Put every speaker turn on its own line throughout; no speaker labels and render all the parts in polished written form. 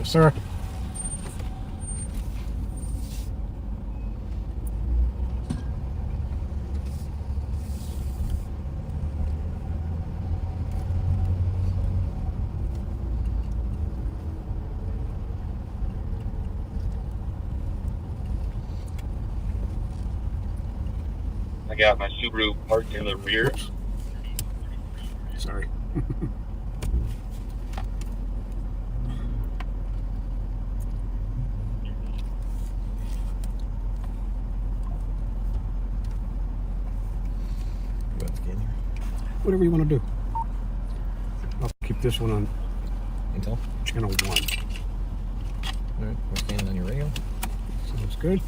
Yes, sir.
I got my Subaru parked in the rear.
Oops. Sorry. Whatever you want to do. I'll keep this one on
Intel
channel 1.
All right, we're scanning on your radio.
Sounds good.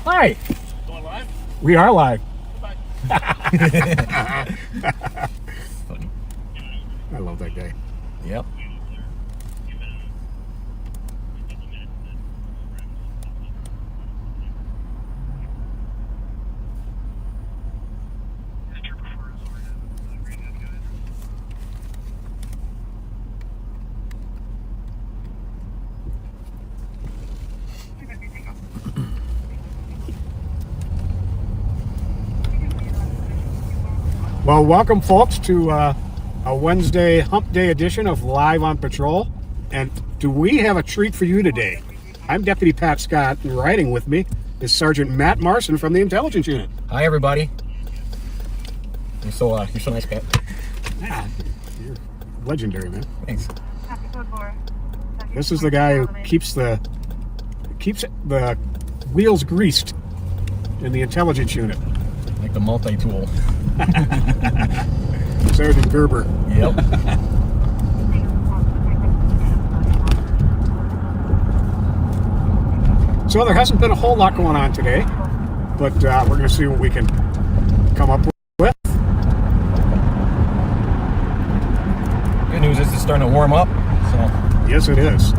Hi.
Going live?
We are live.
Funny.
I love that guy.
Yep.
Well, welcome, folks, to a Wednesday Hump Day edition of Live on Patrol. And do we have a treat for you today? I'm Deputy Pat Scott, and riding with me is Sergeant Matt Marson from the Intelligence Unit.
Hi, everybody. You're so nice, Pat.
Yeah, you're legendary, man.
Thanks.
This is the guy who keeps the wheels greased in the Intelligence Unit.
Like the multi-tool.
Sergeant Gerber.
Yep.
So there hasn't been a whole lot going on today, but we're going to see what we can come up with.
Good news is it's starting to warm up. So
Yes, it is.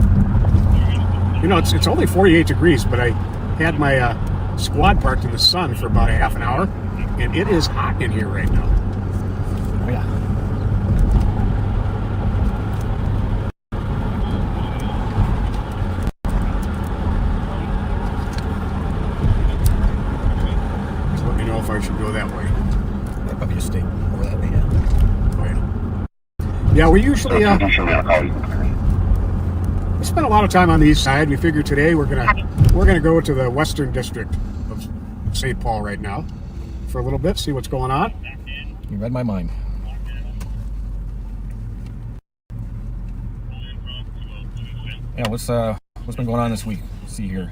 You know, it's only 48 degrees, but I had my squad parked in the sun for about a half an hour, and it is hot in here right now.
oh yeah.
So let me know if I should go that way.
I'd probably just stay over that way. Yeah.
Oh, yeah. Yeah, we usually we spend a lot of time on the east side. We figure today we're gonna go to the Western District of St. Paul right now for a little bit, see what's going on.
You read my mind. Yeah, what's been going on this week? Let's see here.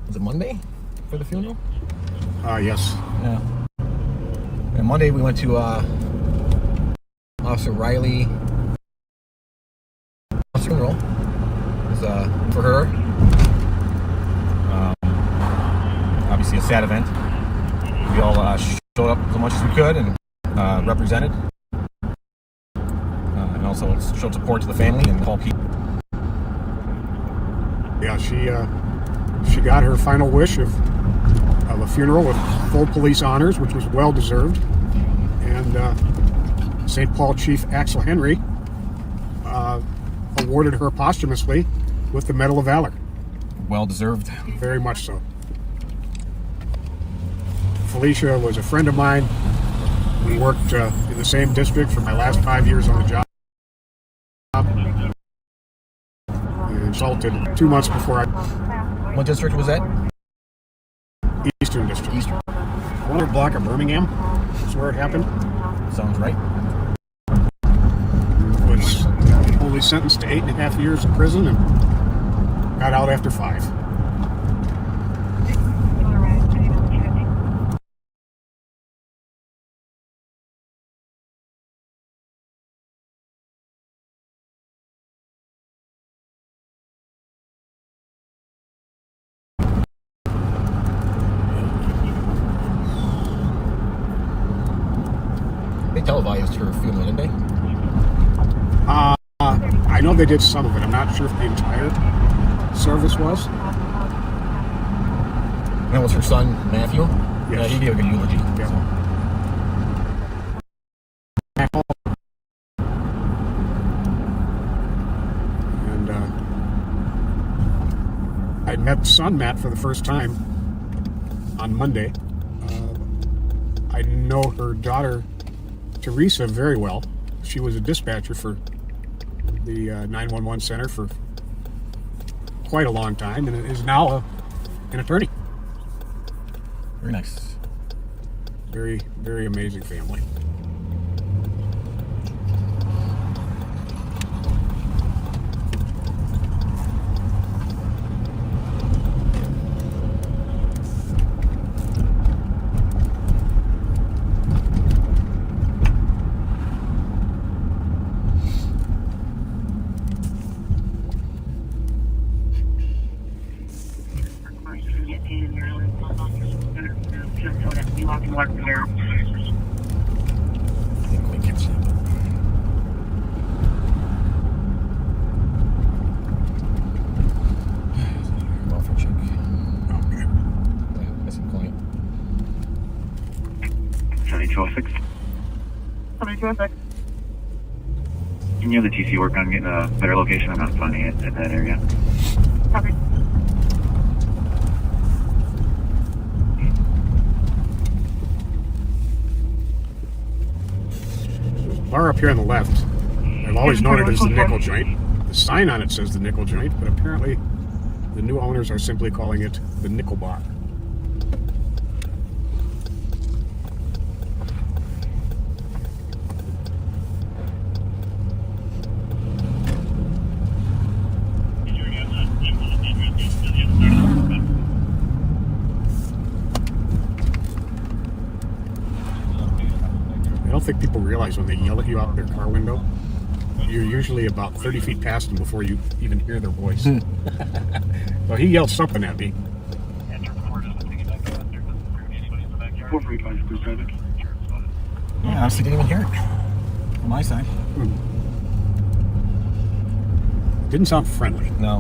Was it Monday for the funeral?
Yes.
Yeah. And Monday we went to Officer Riley funeral. It was for her. Obviously a sad event. We all showed up as much as we could and represented. And also showed support to the family and all people.
Yeah, she got her final wish of a funeral with full police honors, which was well deserved. And St. Paul Chief Axel Henry awarded her posthumously with the Medal of Valor.
Well deserved.
Very much so. Felicia was a friend of mine. We worked in the same district for my last 5 years on the job. We insulted 2 months before I...
What district was that?
Eastern District. Eastern. 100 block of Birmingham. That's where it happened.
Sounds right.
Was only sentenced to 8.5 years in prison and got out after 5.
They televised her funeral, didn't they?
I know they did some of it. I'm not sure if the entire service was.
That was her son, Matthew. Yeah, he'd be a good eulogy.
Yeah.
So.
And I met son Matt for the first time on Monday. I know her daughter Teresa very well. She was a dispatcher for the 911 center for quite a long time, and is now an attorney.
Very nice.
Very, very amazing family.
Didn't quite catch that. Welfare check.
Okay.
Missing client.
7206.
7206.
Can you have the TC work on getting a better location? I'm not finding it in that area.
Copy.
Bar up here on the left. I've always known it as the nickel joint. The sign on it says the nickel joint, but apparently the new owners are simply calling it the nickel bar. I don't think people realize when they yell at you out their car window, you're usually about 30 feet past them before you even hear their voice. So he yelled something at me.
435
Yeah, I honestly didn't even hear it on my side.
Didn't sound friendly.
No.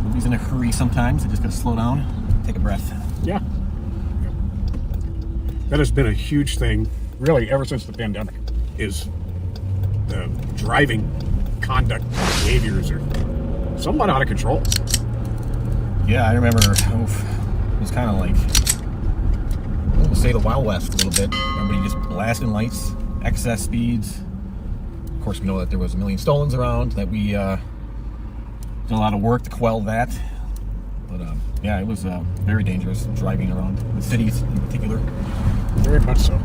Nobody's in a hurry sometimes. They just gotta slow down, take a breath.
Yeah. That has been a huge thing, really, ever since the pandemic, is the driving conduct behaviors are somewhat out of control.
Yeah, I remember it was kind of like, I want to say the Wild West a little bit. Everybody just blasting lights, excess speeds. Of course, we know that there was a million stolens around, that we did a lot of work to quell that. But yeah, it was very dangerous driving around the cities in particular.
Very much so.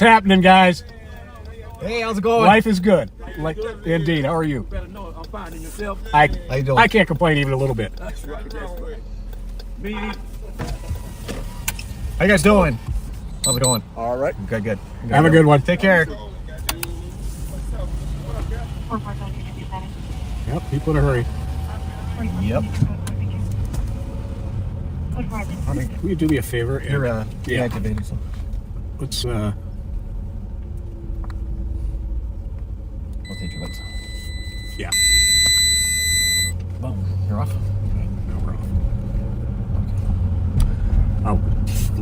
What's happening, guys?
Hey, how's it going?
Life is good. Like, indeed. How are you?
Better know I'm finding yourself.
I
How you doing?
I can't complain even a little bit.
That's right. Me.
How you guys doing? How's it going?
All right.
Okay, good.
Have a good one.
Take care.
Yep, people in a hurry.
Yep.
Will you do me a favor?
You're
Yeah.
deactivated. So.
Let's
Rotate your lights.
yeah.
Boom. You're off.
No, we're off. I'll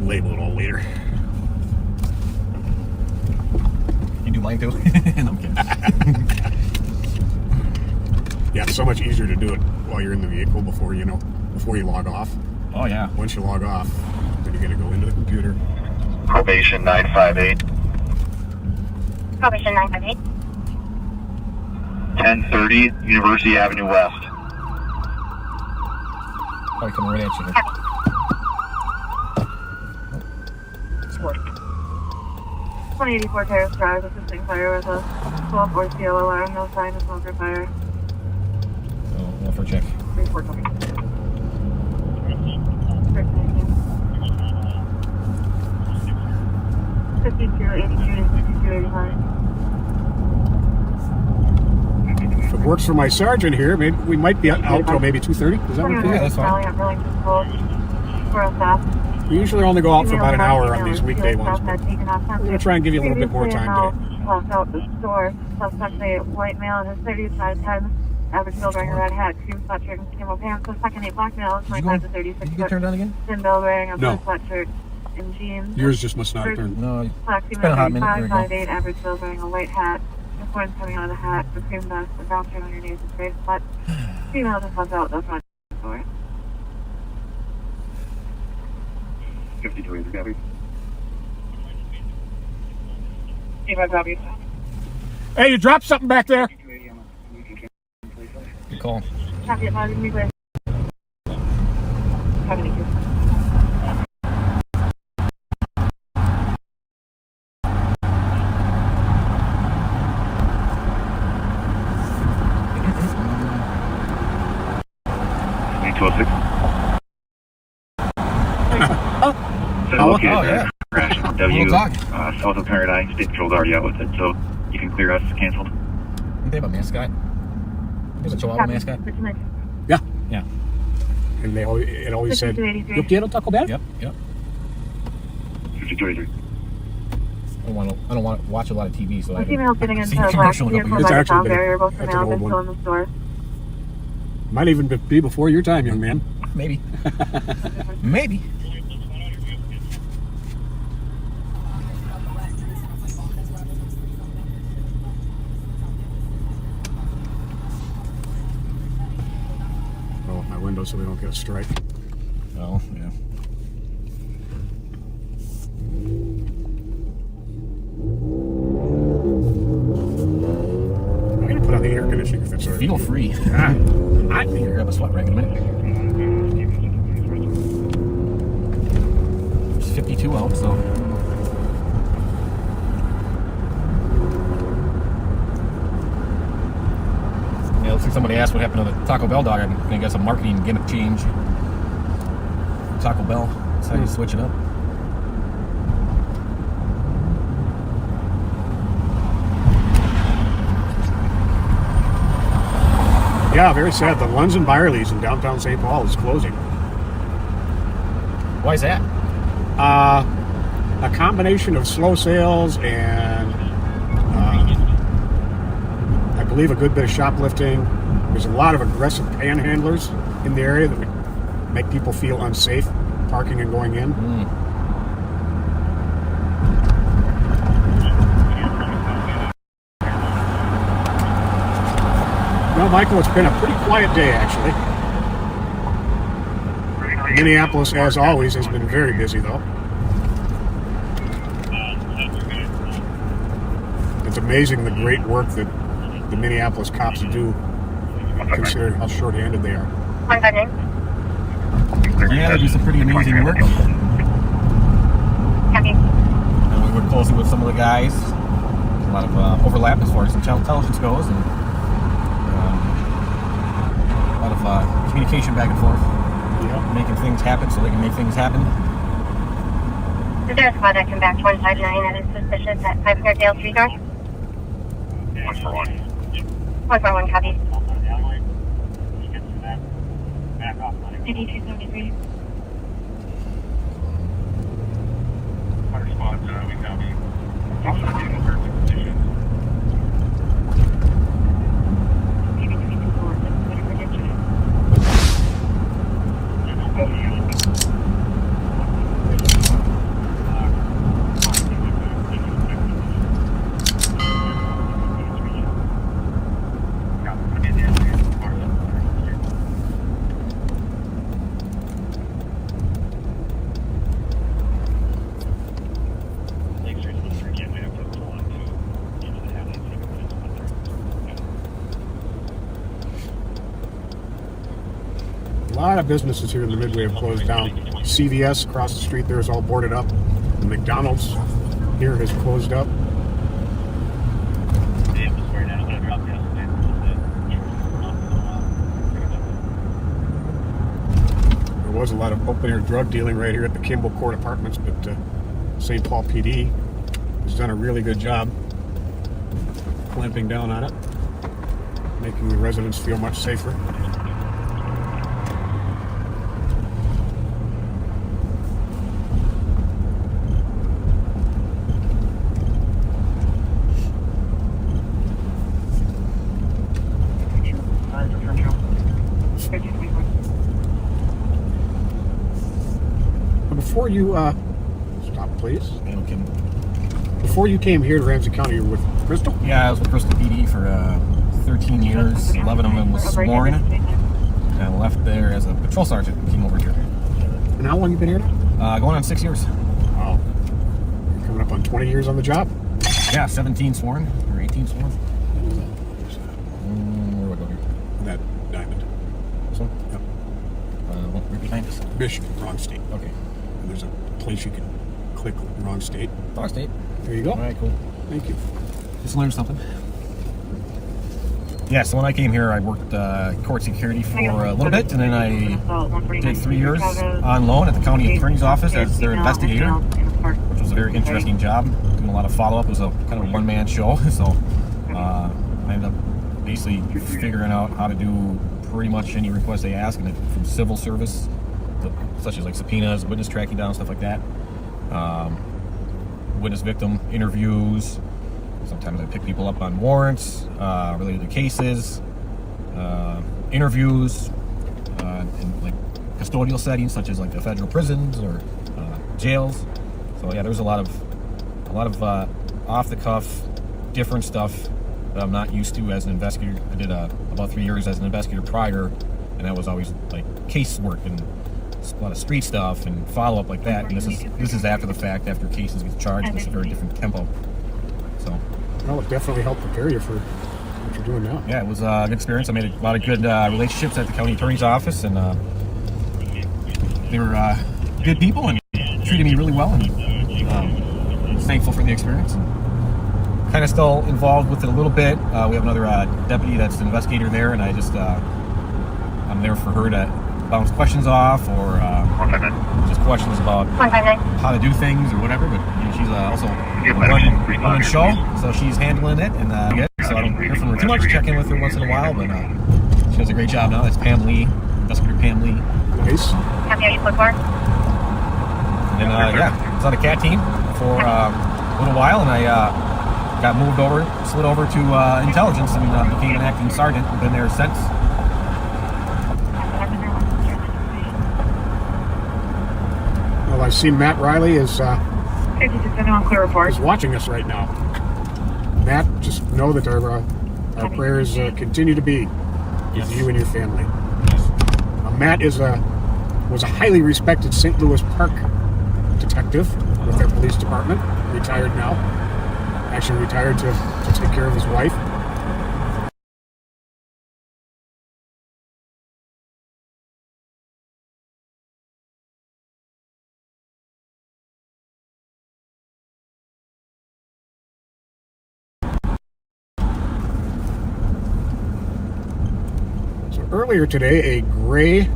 label it all later.
You do mine too? No, I'm kidding.
Yeah, it's so much easier to do it while you're in the vehicle before you log off.
Oh yeah.
Once you log off, then you're gonna go into the computer.
Probation 958.
Probation 958.
1030 University Avenue West.
Probably coming right at you.
Sport. 184 Terrace Drive, assisting fire with a 12-4 CL alarm, no sign of smoke or fire.
Oh, welfare check.
Report copy.
works for my sergeant here. Maybe we might be out till maybe 2:30. Is that okay?
Yeah, that's fine.
We usually only go out for about an hour on these weekday ones. But we're going to try and give you a little bit more time today.
Left out the store. Suspect a white male in his 30s, size 10. Average build wearing a red hat, cream sweatshirt, and camo pants. The second a black male, 25 to 36
Did you get turned on again?
thin build wearing a blue
No.
sweatshirt and jeans.
Yours just must not have turned.
No,
Black
it's been a hot minute. There we
5'8",
go.
average build wearing a white hat. The horns coming out of the hat, the cream vest, the brown shirt underneath, the straight sweat. Female just left out the front door.
52 is Gabby.
See if I grab you.
Hey, you dropped something back there.
Good call.
Copy it, Bobby. Me, please. Copy, thank you.
Located
Oh,
yeah.
crash on W,
We'll talk.
south of Paradise. State Patrol's already out with it, so you can clear us. Canceled.
Did they have a mascot? There's a Chihuahua mascot?
Yeah.
Yeah.
And it always said,
5283.
"Yo quiero Taco Bell."
Yep.
5283.
I don't want to watch a lot of TV, so I
The female getting
haven't
into
seen
a
the
black
commercial in a
vehicle
couple
It's
by the
years.
actually
sound
been-
barrier. Both
that's an
females
old
are
one.
still in the store.
Might even be before your time, young man.
Maybe. Maybe.
Roll up my window so we don't get a strike.
Oh, yeah.
I'm gonna put on the air conditioning if that's all right.
Feel free.
Ah,
I think you're grab a sweat rag in a minute. It's 52 out, so. Yeah, looks like somebody asked what happened to the Taco Bell dog. I guess a marketing gimmick change. Taco Bell decided to switch it up.
yeah, very sad. The Lunds and Byerly's in downtown St. Paul is closing.
Why is that?
A combination of slow sales and I believe a good bit of shoplifting. There's a lot of aggressive panhandlers in the area that would make people feel unsafe parking and going in. Well, Michael, it's been a pretty quiet day, actually. Minneapolis, as always, has been very busy, though. It's amazing the great work that the Minneapolis cops do, considering how short-handed they are.
Yeah, they do some pretty amazing work. And we work closely with some of the guys. A lot of overlap as far as intelligence goes, and a lot of communication back and forth, making things happen so they can make things happen.
Is there a squad that can back 159 that is suspicious at 500 Dale Street North?
141.
141, copy.
5273.
Our response, we copy. Also, in a perfect position.
Maybe 324. Whatever it is.
A lot of businesses here in the Midway have closed down. CVS across the street there is all boarded up. The McDonald's here has closed up. There was a lot of open-air drug dealing right here at the Kimball Court Apartments, but St. Paul PD has done a really good job clamping down on it. making the residents feel much safer. Before you, stop please.
Okay.
Before you came here to Ramsey County, you were with Crystal?
Yeah, I was with Crystal PD for 13 years. 11 of them was sworn. And I left there as a patrol sergeant and came over here.
And how long you been here now?
Going on 6 years.
Wow. You're coming up on 20 years on the job?
Yeah, 17 sworn, or 18 sworn. Where do I go here?
That diamond.
This one?
Yep.
Right behind us.
Michigan, wrong state.
Okay.
And there's a place you can click wrong state.
Wrong state.
There you go.
All right, cool.
Thank you.
Just learned something. Yeah, so when I came here, I worked court security for a little bit, and then I did 3 years on loan at the county attorney's office as their investigator, which was a very interesting job. Doing a lot of follow-up. It was a kind of a one-man show, so I ended up basically figuring out how to do pretty much any request they ask, and from civil service, such as like subpoenas, witness tracking down, stuff like that. Witness victim interviews. Sometimes I pick people up on warrants related to cases, interviews, in like custodial settings such as like the federal prisons or jails. So yeah, there's a lot of off the cuff, different stuff that I'm not used to as an investigator. I did about 3 years as an investigator prior, and that was always like case work and a lot of street stuff and follow up like that. And this is after the fact, after cases get charged. It's a very different tempo. So.
Well, it definitely helped prepare you for what you're doing now.
Yeah, it was a good experience. I made a lot of good relationships at the county attorney's office, and they were good people and treated me really well, and I was thankful for the experience. And kind of still involved with it a little bit. We have another deputy that's the investigator there, and I just I'm there for her to bounce questions off or just questions about how to do things or whatever. But you know, she's also running show, so she's handling it, and so I don't hear from her too much. Check in with her once in a while, but she does a great job now. That's Pam Lee, investigator Pam Lee.
Nice.
Happy are you put for?
And yeah, I was on the CAT team for a little while, and I got slid over to intelligence, and became an acting sergeant. I've been there since.
Well, I see Matt Riley is
clear report.
watching us right now. Matt, just know that our prayers continue to be with you and your family. Matt was a highly respected St. Louis Park detective with their police department. Retired now. Actually retired to take care of his wife. Earlier today, a gray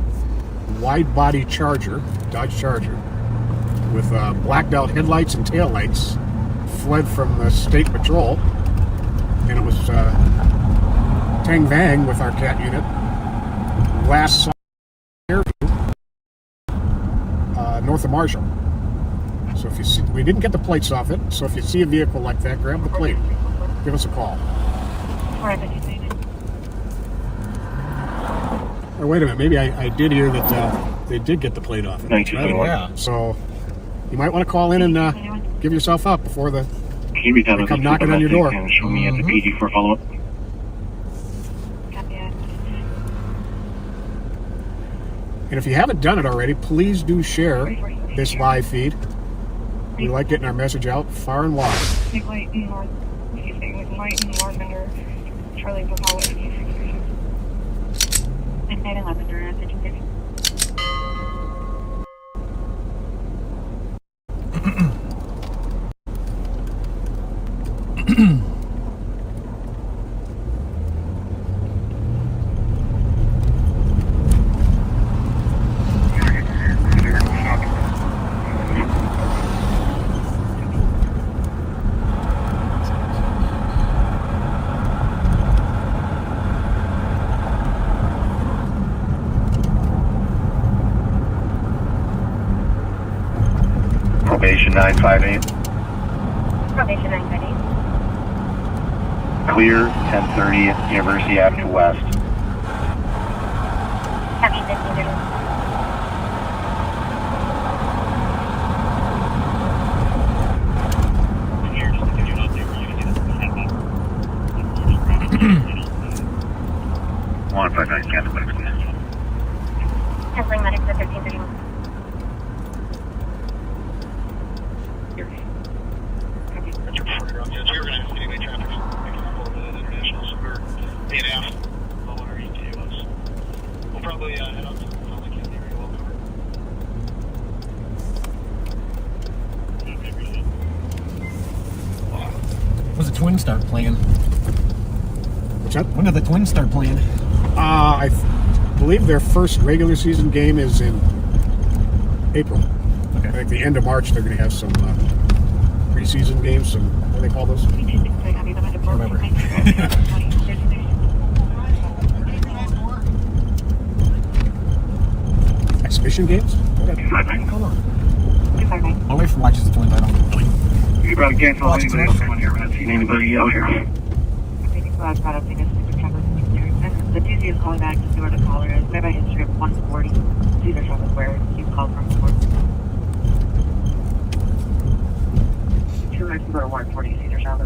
wide-body Charger, Dodge Charger, with blacked out headlights and taillights, fled from the state patrol, and it was Tang Vang with our CAT unit. Last saw north of Marshall. So if you see, we didn't get the plates off it. So if you see a vehicle like that, grab the plate. Give us a call. Or wait a minute, maybe I did hear that they did get the plate off it.
Thank you.
Yeah.
So you might want to call in and give yourself up before they come knocking on your door.
And show me at the PD for follow-up.
And if you haven't done it already, please do share this live feed. We like getting our message out far and wide.
Take light in north. Light in north under Charlie Papa with and 911 during attention getting.
958.
Probation 958.
Clear, 1030 University Avenue West.
Copy 1530.
One 59, cancel medics, please.
Canceling medics at 1331.
When's the Twins start playing?
What's that?
When did the Twins start playing?
I believe their first regular season game is in April.
Okay.
At the end of March, they're going to have some preseason games. Some, what do they call those?
I remember.
Exhibition games?
Hold on. My wife watches the Twins. I don't.
You could probably cancel
Watch
anybody
it.
else on here. We're not seeing anybody out here.
The TC is calling back to see where the caller is. Maybe by Instagram 140. Caesar Shop is where you called from before. 2 minutes to 140 Caesar Shop.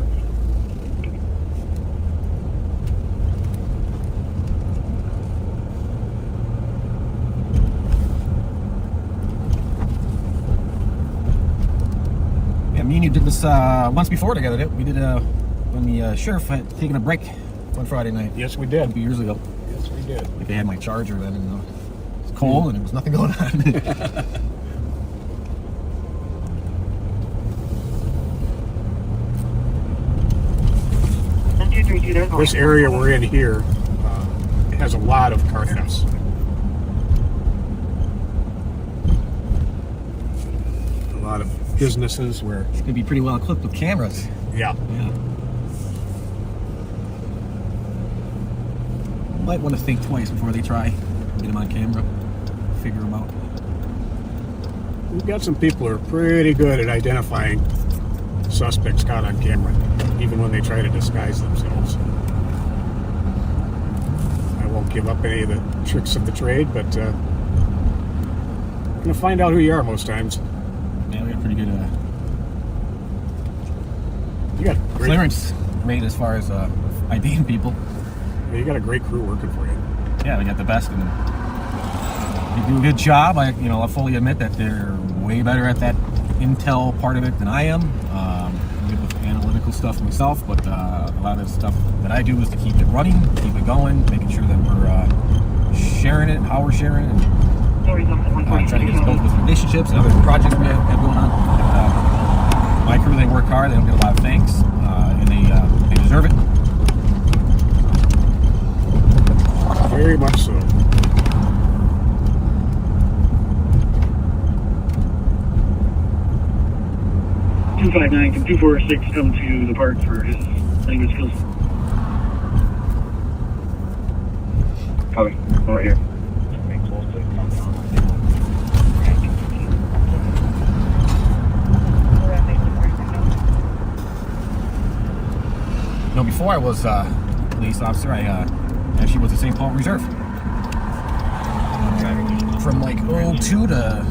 Yeah, me and you did this once before together. We did when the sheriff had taken a break one Friday night.
Yes, we
A
did.
few years ago.
Yes, we did.
Like they had my charger then, and it was cold, and there was nothing going on.
This area we're in here has a lot of car thefts. A lot of businesses where,
It's gonna be pretty well equipped with cameras.
yeah,
Yeah. Might want to think twice before they try. Get them on camera. Figure them out.
we've got some people who are pretty good at identifying suspects caught on camera, even when they try to disguise themselves. I won't give up any of the tricks of the trade, but I'm gonna find out who you are most times.
Yeah, we got pretty good
You got great,
clearance made as far as IDing people.
you got a great crew working for you.
Yeah, we got the best in them. They do a good job. I fully admit that they're way better at that intel part of it than I am. I'm good with analytical stuff myself, but a lot of the stuff that I do is to keep it running, keep it going, making sure that we're sharing it, how we're sharing it, and trying to get us built with relationships and other projects we have going on. My crew, they work hard. They don't get a lot of thanks, and they deserve it.
Very much so.
Can 246 come to the park for his language skills?
Copy. Over here.
Before I was a police officer, I actually was at St. Paul Reserve. From like 02 to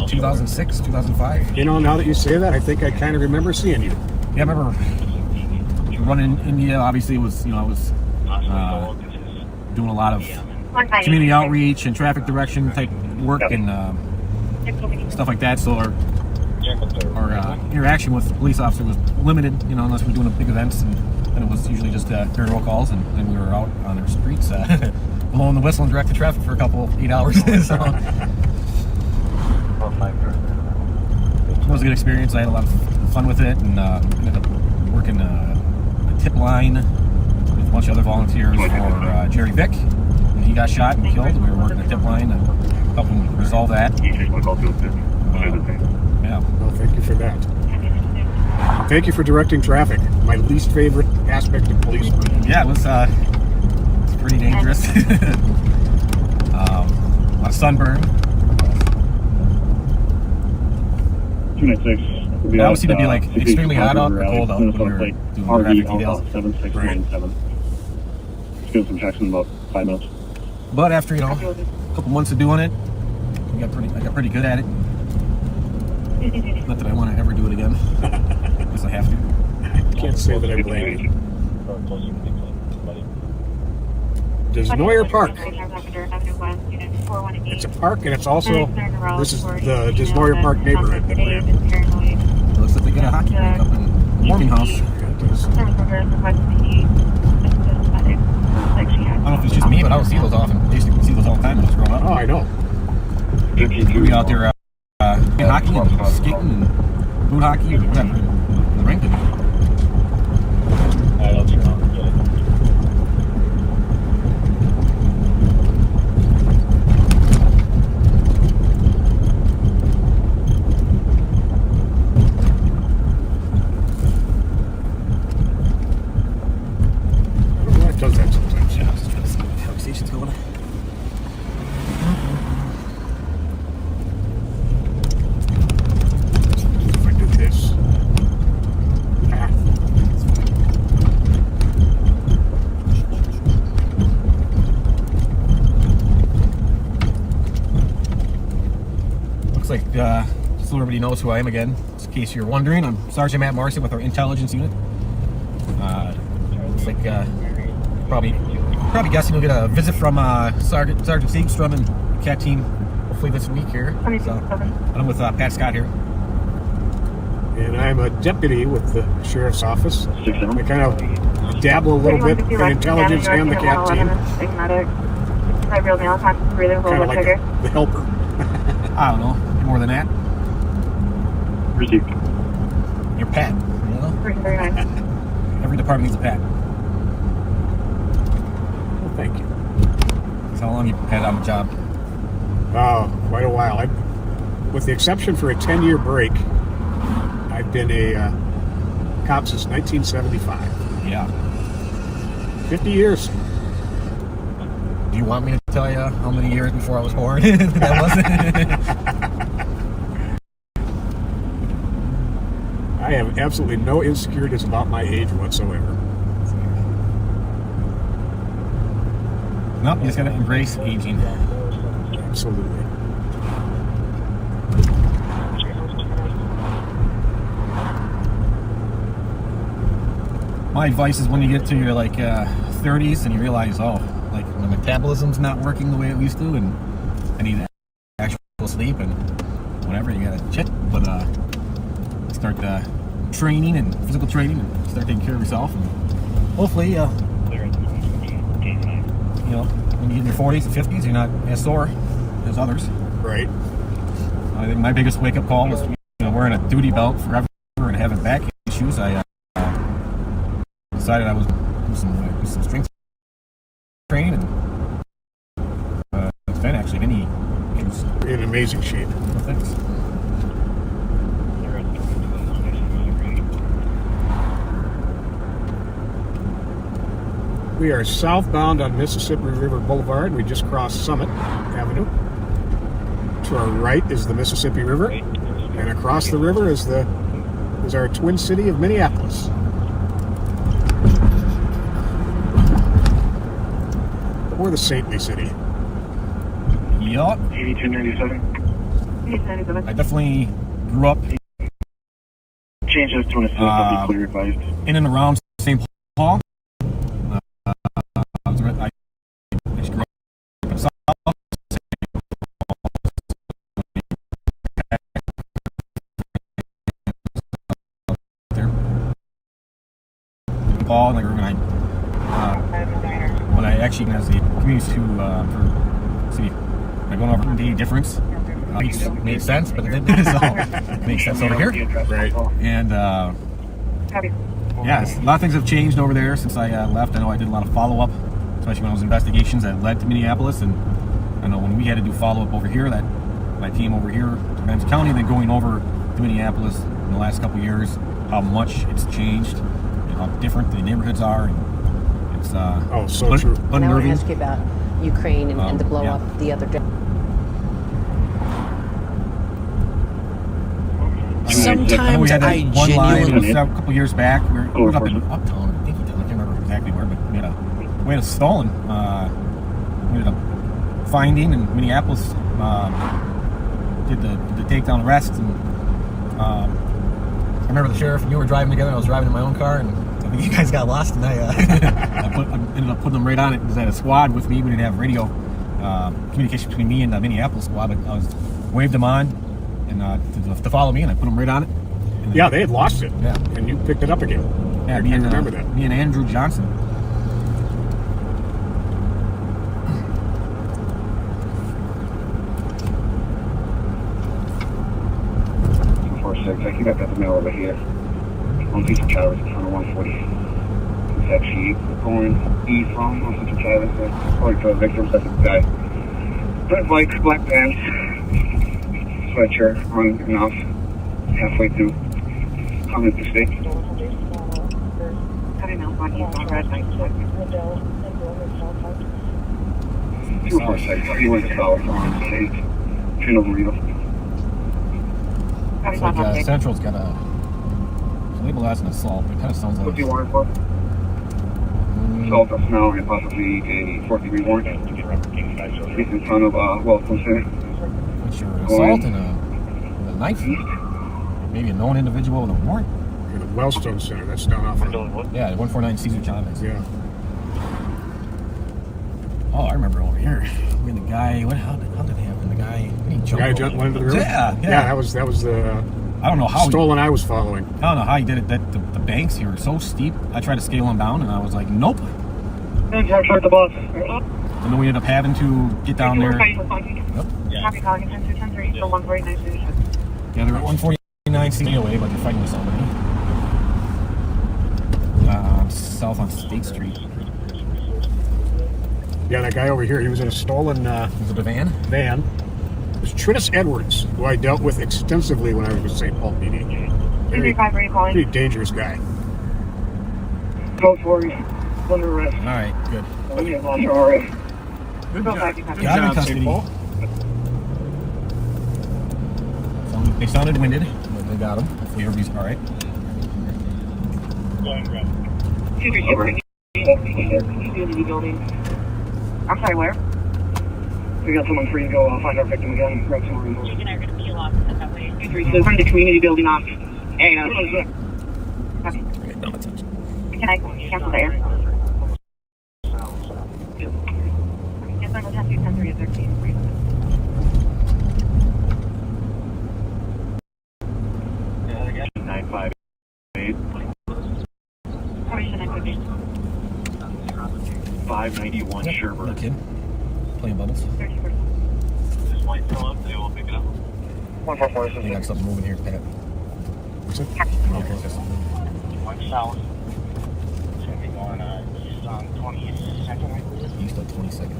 2006, 2005.
You know, now that you say that, I think I kind of remember seeing you.
Yeah, I remember running in India. Obviously, it was, I was doing a lot of community outreach and traffic direction type work and stuff like that. So our interaction with the police officer was limited, unless we're doing big events, and it was usually just during roll calls, and then we were out on our streets blowing the whistle and directing traffic for a couple 8 hours. So it was a good experience. I had a lot of fun with it, and ended up working a tip line with a bunch of other volunteers for Jerry Vick when he got shot and killed. We were working a tip line and helping resolve that. Yeah.
Well, thank you for that. Thank you for directing traffic. My least favorite aspect of police work.
Yeah, it was it's pretty dangerous. A sunburn.
296.
That would seem to be like extremely hot out or cold out when we were doing traffic
RV
details.
7697. Just doing some checks in about 5 minutes.
But after, you know, a couple months of doing it, I got pretty good at it. Not that I want to ever do it again. Guess I have to.
I can't say that I blame you. Desnoyer Park. It's a park, and it's also, this is the Desnoyer Park neighborhood that we're in.
It looks like they got a hockey rink up in the warming house. I don't know if it's just me, but I don't see those often. I used to see those all the time when I was growing up.
Oh, I know.
We'd be out there playing hockey and skating and boot hockey or whatever. The rink.
It does that sometimes.
Yeah, I was just trying to see where the conversation's going.
If I do this. Ah.
Looks like, just so everybody knows who I am again, just in case you're wondering, I'm Sergeant Matt Morrison with our intelligence unit. Looks like, probably guessing you'll get a visit from Sergeant Siegstrom and the CAT team hopefully this week here. So, and I'm with Pat Scott here.
And I'm a deputy with the sheriff's office. I kind of dabble a little bit in intelligence and the CAT team. Kind of like the helper.
I don't know, more than that.
Received.
You're Pat, you know? Every department needs a Pat.
Well, thank you.
That's how long you had on the job.
Oh, quite a while. With the exception for a 10-year break, I've been a cop since 1975.
Yeah.
50 years.
Do you want me to tell you how many years before I was born that was?
I have absolutely no insecurities about my age whatsoever.
Nope, you just gotta embrace aging.
Absolutely.
My advice is when you get to your like 30s and you realize, oh, like my metabolism's not working the way it used to, and I need actual sleep and whatever. You gotta check, but start training and physical training and start taking care of yourself. And hopefully, you know, when you get in your 40s and 50s, you're not as sore as others.
Right.
I think my biggest wake-up call was wearing a duty belt forever and having back issues. I decided I was do some strength training, and it's been actually many issues.
In amazing shape.
No thanks.
We are southbound on Mississippi River Boulevard. We just crossed Summit Avenue. To our right is the Mississippi River, and across the river is our twin city of Minneapolis. Or the saintly city.
Yup.
8297.
I definitely grew up
Change this to an assist. I'll be clear advised.
in and around St. Paul. I just grew up in South. Paul, like urban. When I actually, as the community for city, like going over the difference, it made sense, but it didn't. So it makes sense over here.
Right.
And yeah, a lot of things have changed over there since I left. I know I did a lot of follow-up, especially when I was investigations that led to Minneapolis, and I know when we had to do follow-up over here, that my team over here to Ramsey County, then going over to Minneapolis in the last couple of years, how much it's changed, and how different the neighborhoods are, and it's
so true.
And I want to
unnerving.
ask you about Ukraine and the blow
yeah.
up the other day.
Sometimes
that
I
one line
genuinely...
a couple years back. We were up in Uptown, I think. I can't remember exactly where, but we had a stolen. We ended up finding in Minneapolis. Did the takedown arrest, and I remember the sheriff and you were driving together. I was driving in my own car, and I think you guys got lost, and I ended up putting them right on it because I had a squad with me. We didn't have radio communication between me and the Minneapolis squad, but I waved them on and to follow me, and I put them right on it.
Yeah, they had lost it.
Yeah,
and you picked it up again.
Yeah,
I remember that.
Me and Andrew Johnson.
6. I think I've got the mail over here. On Central Travis in front of 140. It's actually going east on Central Travis. According to the victim, that's the guy. Red bike, black pants, sweatshirt, on and off. Halfway through. Coming to state.
Cutting out on east on red bike.
246. He went to South on state. Tino Burrill.
It's like Central's got a label as an assault, but it kind of sounds like...
What's he warrant for? Assault of smell and possibly a 4th-degree warrant. He's in front of Welcome Center.
What's your assault and a knife? Maybe a known individual with a warrant?
In the Wellstone Center, that's down off of...
Yeah, 149 Cesar Chavez.
Yeah.
Oh, I remember over here. We had the guy... How did it happen? The guy...
The guy jumped into the river?
Yeah.
That was the...
I don't know how
stolen I was following.
I don't know how he did it. The banks here are so steep. I tried to scale them down, and I was like, nope.
Thank you, the boss.
And then we ended up having to get down there.
Yep. Happy calling attention 10-3, so 149 station.
Yeah, they're at 149 COA, but they're fighting with somebody. South on State Street.
Yeah, that guy over here, he was in a stolen...
Was it a van?
Van. It was Trinus Edwards, who I dealt with extensively when I was with St. Paul PD. Pretty dangerous guy.
Go for you. Under arrest.
All right, good.
Oh, yeah, lost your already.
Good
job. Got him in custody. They sounded winded, but they got him. Hopefully everybody's all right.
I'm sorry, where?
We got someone free to go. I'll find our victim again. Grab some more.
You and I are going to peel off that way.
236. From the community building off. Hey, no.
Okay. Can I cancel the air? Yes, I'm going to 10-3 at 13.
958.
Probably should I put it?
591 Sherburne.
No kid. Playing bubbles.
30%.
This might fill up, they will pick it up.
144.
They got something moving here, Pat.
What's it?
Okay.
One south. It's going to be going east on 22nd, I believe.
East on 22nd.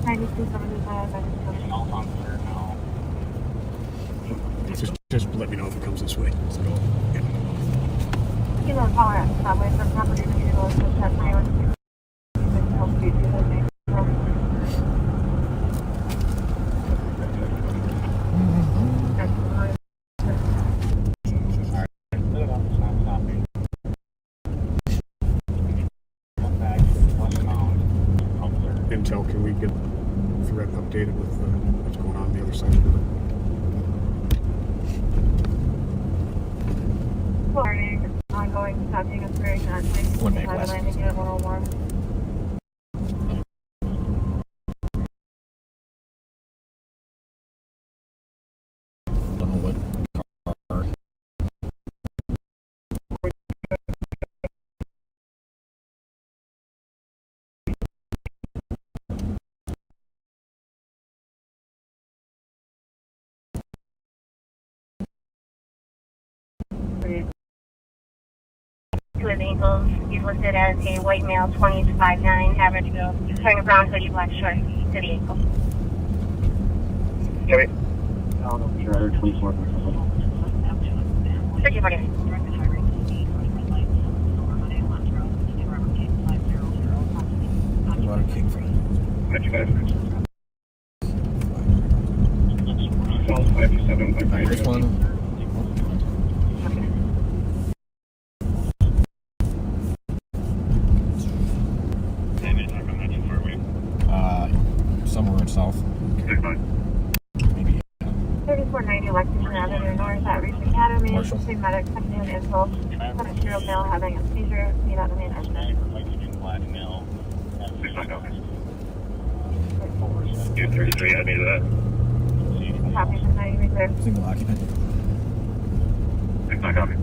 9275.
South on 3rd now.
Just let me know if it comes this way. Let's go. Yeah.
You know, call at subway for property to go to 10-3.
Intel, can we get the threat updated with what's going on the other side of the river?
Warning, ongoing stopping inspiration at 965 landing at 101.
Don't know what car.
Two vehicles. He's listed as a white male, 20 to 5'9", average build, wearing a brown hoodie, black shorts to the vehicle.
Okay. Sure, 24.
3040.
Water King for
Got you guys. South 527.
this one. south. Maybe.
3490 Lexington Avenue North at Reese Academy.
Marshall.
Between medics checking in info. 7-year-old male having a seizure. Need out the main exit.
233, I made that.
Copy from 90 reserve.
Single occupant.
It's not copy.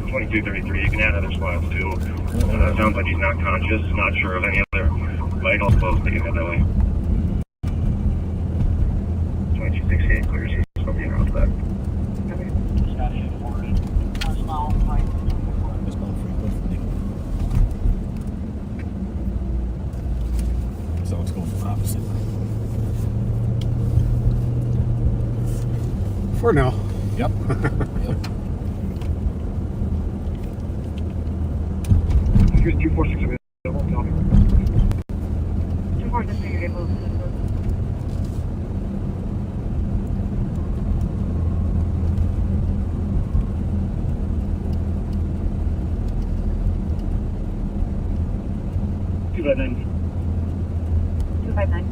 2233, you can add other spots too. Sounds like he's not conscious, not sure of any other vital close that you have that way. 2268 clears, he's smoking around the back.
So it's going the opposite.
For now.
Yep. Yep.
Here's 246 available, tell me.
24 just so you're able to.
259.
259.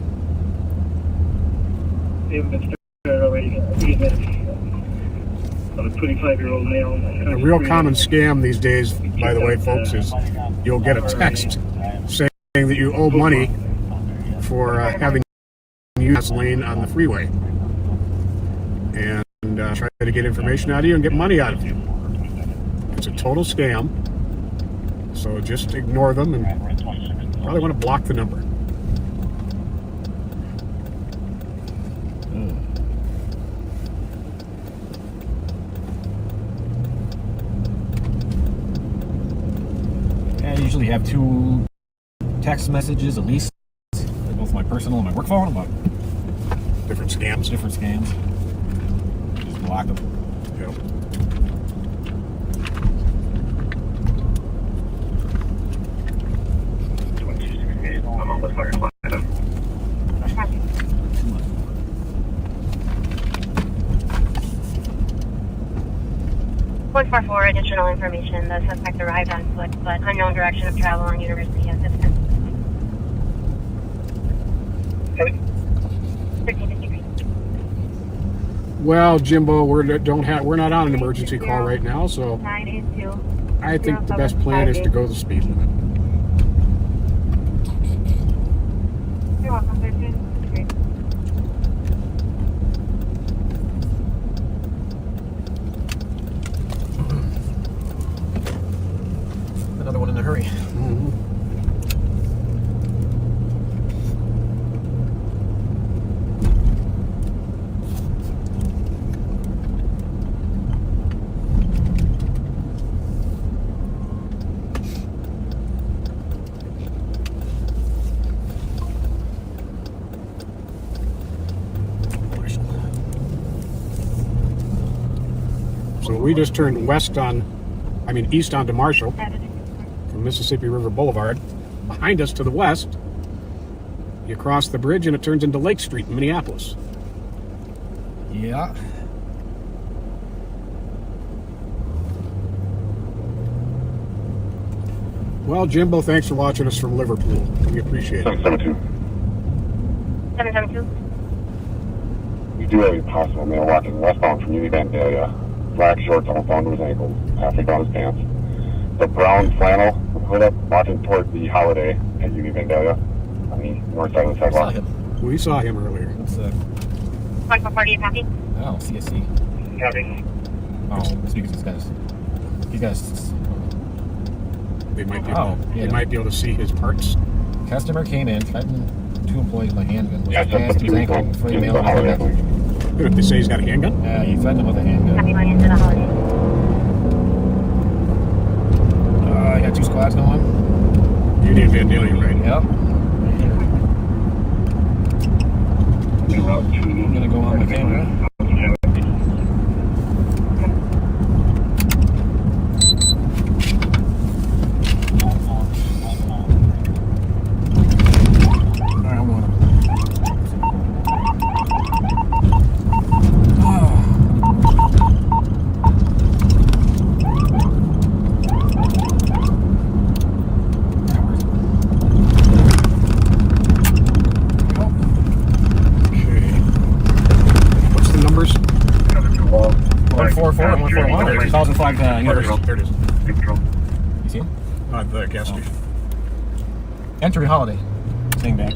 They haven't been started already. He's a 25-year-old male.
A real common scam these days, by the way, folks, is you'll get a text saying that you owe money for having used gasoline on the freeway, and try to get information out of you and get money out of you. It's a total scam, so just ignore them and probably want to block the number.
I usually have 2 text messages at least, both my personal and my work phone, about
Different scams.
different scams. Just block them.
Yep.
I'm on the fire line.
Copy.
144, additional information. The suspect arrived on foot, but unknown direction of travel on University at this time. 1353.
Well, Jimbo, we're not on an emergency call right now, so
982.
I think the best plan is to go the speed limit.
You're welcome, 1353.
Another one in a hurry.
So we just turned east onto Marshall from Mississippi River Boulevard. Behind us to the west, you cross the bridge and it turns into Lake Street in Minneapolis.
Yeah.
Well, Jimbo, thanks for watching us from Liverpool. We appreciate it.
772.
772.
You do have a possible male walking westbound from Union Vandalia. Black shorts almost down to his ankles, halfway down his pants. The brown flannel hood up, walking toward the Holiday at Union Vandalia on the north side of the
I saw
sidewalk.
him.
We saw him earlier.
What's that?
140, copy.
Oh, CSC.
Copy.
Oh, it's because these guys.
They might be,
Oh,
they
yeah.
might be able to see his parts.
Customer came in, threatened 2 employees with a handgun.
Yeah,
Passed his ankle before he mailed
the Holiday, I
him.
believe.
Did they say he's got a handgun?
He threatened him with a handgun.
Copy, going into the Holiday.
I got 2 squads going.
Union Vandalia, right?
Yep.
About
I'm gonna go on my camera. Alright, I'm going. 144 and 141 or 2005 anniversary.
There it is.
Take control.
You see him?
The gas station.
Entry holiday. Staying back.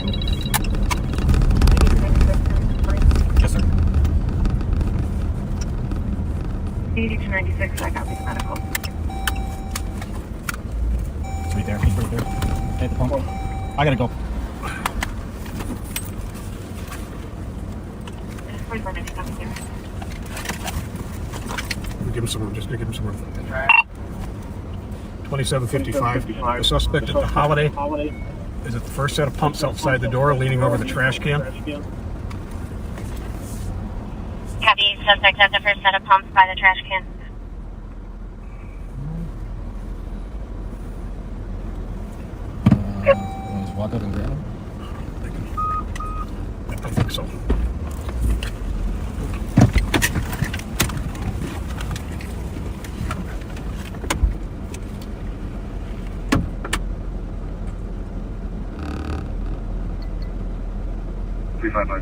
Yes, sir.
80 to 96, I got these medical.
It's right there. He's right there. At the pump. I gotta go.
Give him some room. Just give him some room. 2755. The suspect at the Holiday is at the first set of pumps outside the door, leaning over the trash can.
Copy, suspect at the first set of pumps by the trash can.
Just walk up and grab him.
I think so.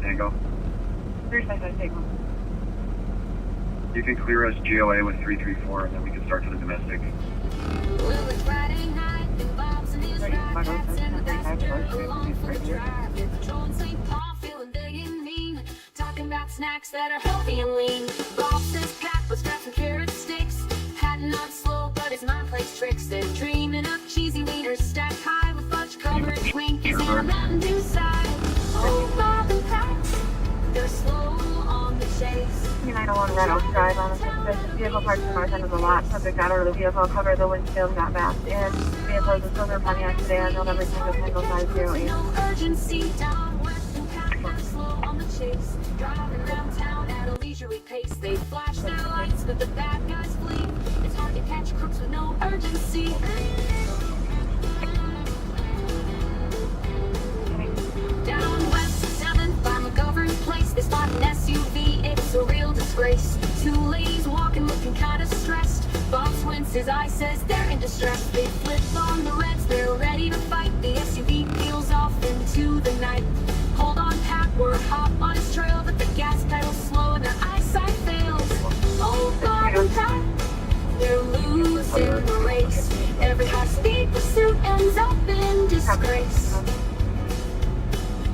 Tango.
355 Tango.
You can clear us GOA with 334 and then we can start to the domestic.
Talking about snacks that are healthy and lean. Bosses packed with straps and carrot sticks. Hatting on slow, but his mind plays tricks. They're dreaming of cheesy wieners stacked high with fudge covered Twinkies and a Mountain Dew side. Oh, Bob and Pat, they're slow on the chase.
901 Red Oak Drive on the suspicious vehicle parked north end of the lot. Subject got out of the vehicle, covered the windshield, got backed in. Vehicle is a silver Pontiac sedan, November 10th, Tango 508.
No urgency down west and Pat, they're slow on the chase. Driving around town at a leisurely pace. They flash their lights, but the bad guys flee. It's hard to catch crooks with no urgency. Down west 7th by McGovern's place, they spot an SUV, it's a real disgrace. Two ladies walking looking kinda stressed. Bob squints his eye, says they're in distress. They flip on the reds, they're ready to fight. The SUV peels off into the night. Hold on Pat, we're hot on his trail, but the gas pedal's slow and their eyesight fails. Oh Bob and Pat, they're losing the race. Every high-speed pursuit ends up in disgrace.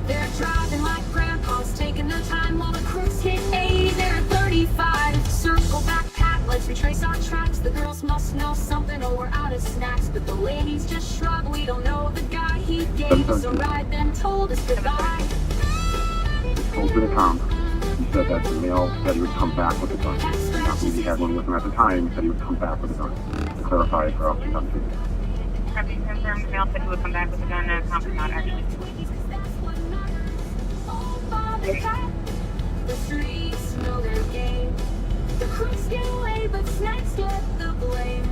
They're driving like grandpas, taking their time while the crooks hit 80. They're at 35. Circle back, Pat, let's retrace our tracks. The girls must know something or we're out of snacks. But the ladies just shrug, we don't know the guy. He gave us a ride, then told us goodbye.
Told to the comp. He said that the male said he would come back with a gun. Not maybe he had one with him at the time, he said he would come back with a gun. To clarify for Officer Dunphy.
Copy, confirmed. Male said he would come back with a gun. Comp is not actually.
The streets know their game. The crooks get away, but snacks get the blame.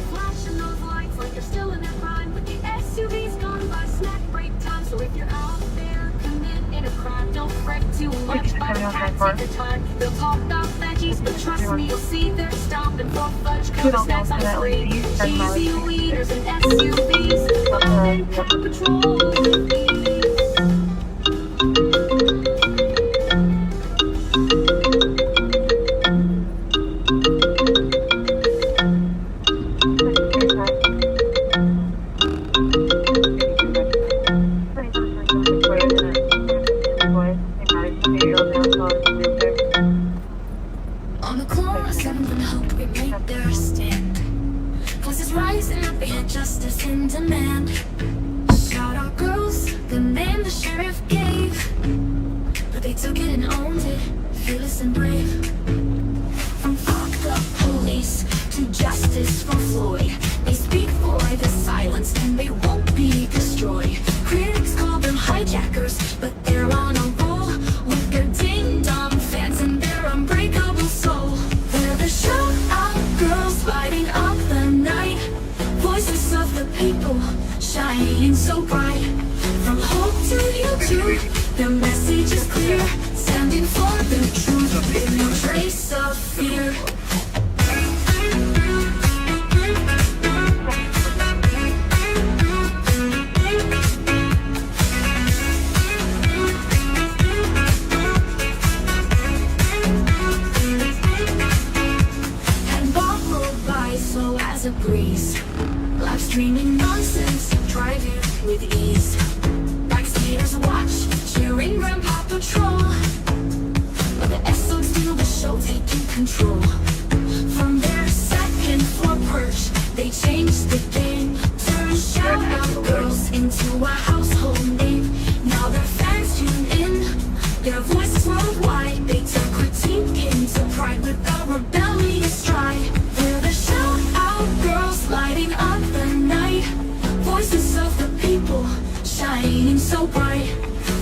Flashing those lights like you're still in their prime, but the SUV's gone by snack break time. So if you're out there committing a crime, don't fret too much. By the time, take your time. They'll talk about veggies, but trust me, you'll see they're stopping for fudge covered snacks on free. Cheesy leaders and SUVs, on patrol.
On the corner, 7th and Hope, we make their stand. Voices rising up, and justice in demand. Shout out girls, the name the sheriff gave. But they took it and owned it, fearless and brave. From fuck the police to justice for Floyd. They speak for the silence and they won't be destroyed. Critics call them hijackers, but they're on a roll. With their ding-dong fans and their unbreakable soul. They're the shout-out girls lighting up the night. Voices of the people, shining so bright. From Hope to YouTube, their message is clear. Standing for the truth, with no trace of fear. license, driving with ease. Bystanders watch, cheering Grandpa Patrol. The SOG steal the show, taking control. From their second floor perch, they changed the game. Turn shout-out girls into a household name. Now their fans tune in, their voices worldwide. They turn critique into pride with a rebellious stride. They're the shout-out girls lighting up the night. Voices of the people, shining so bright.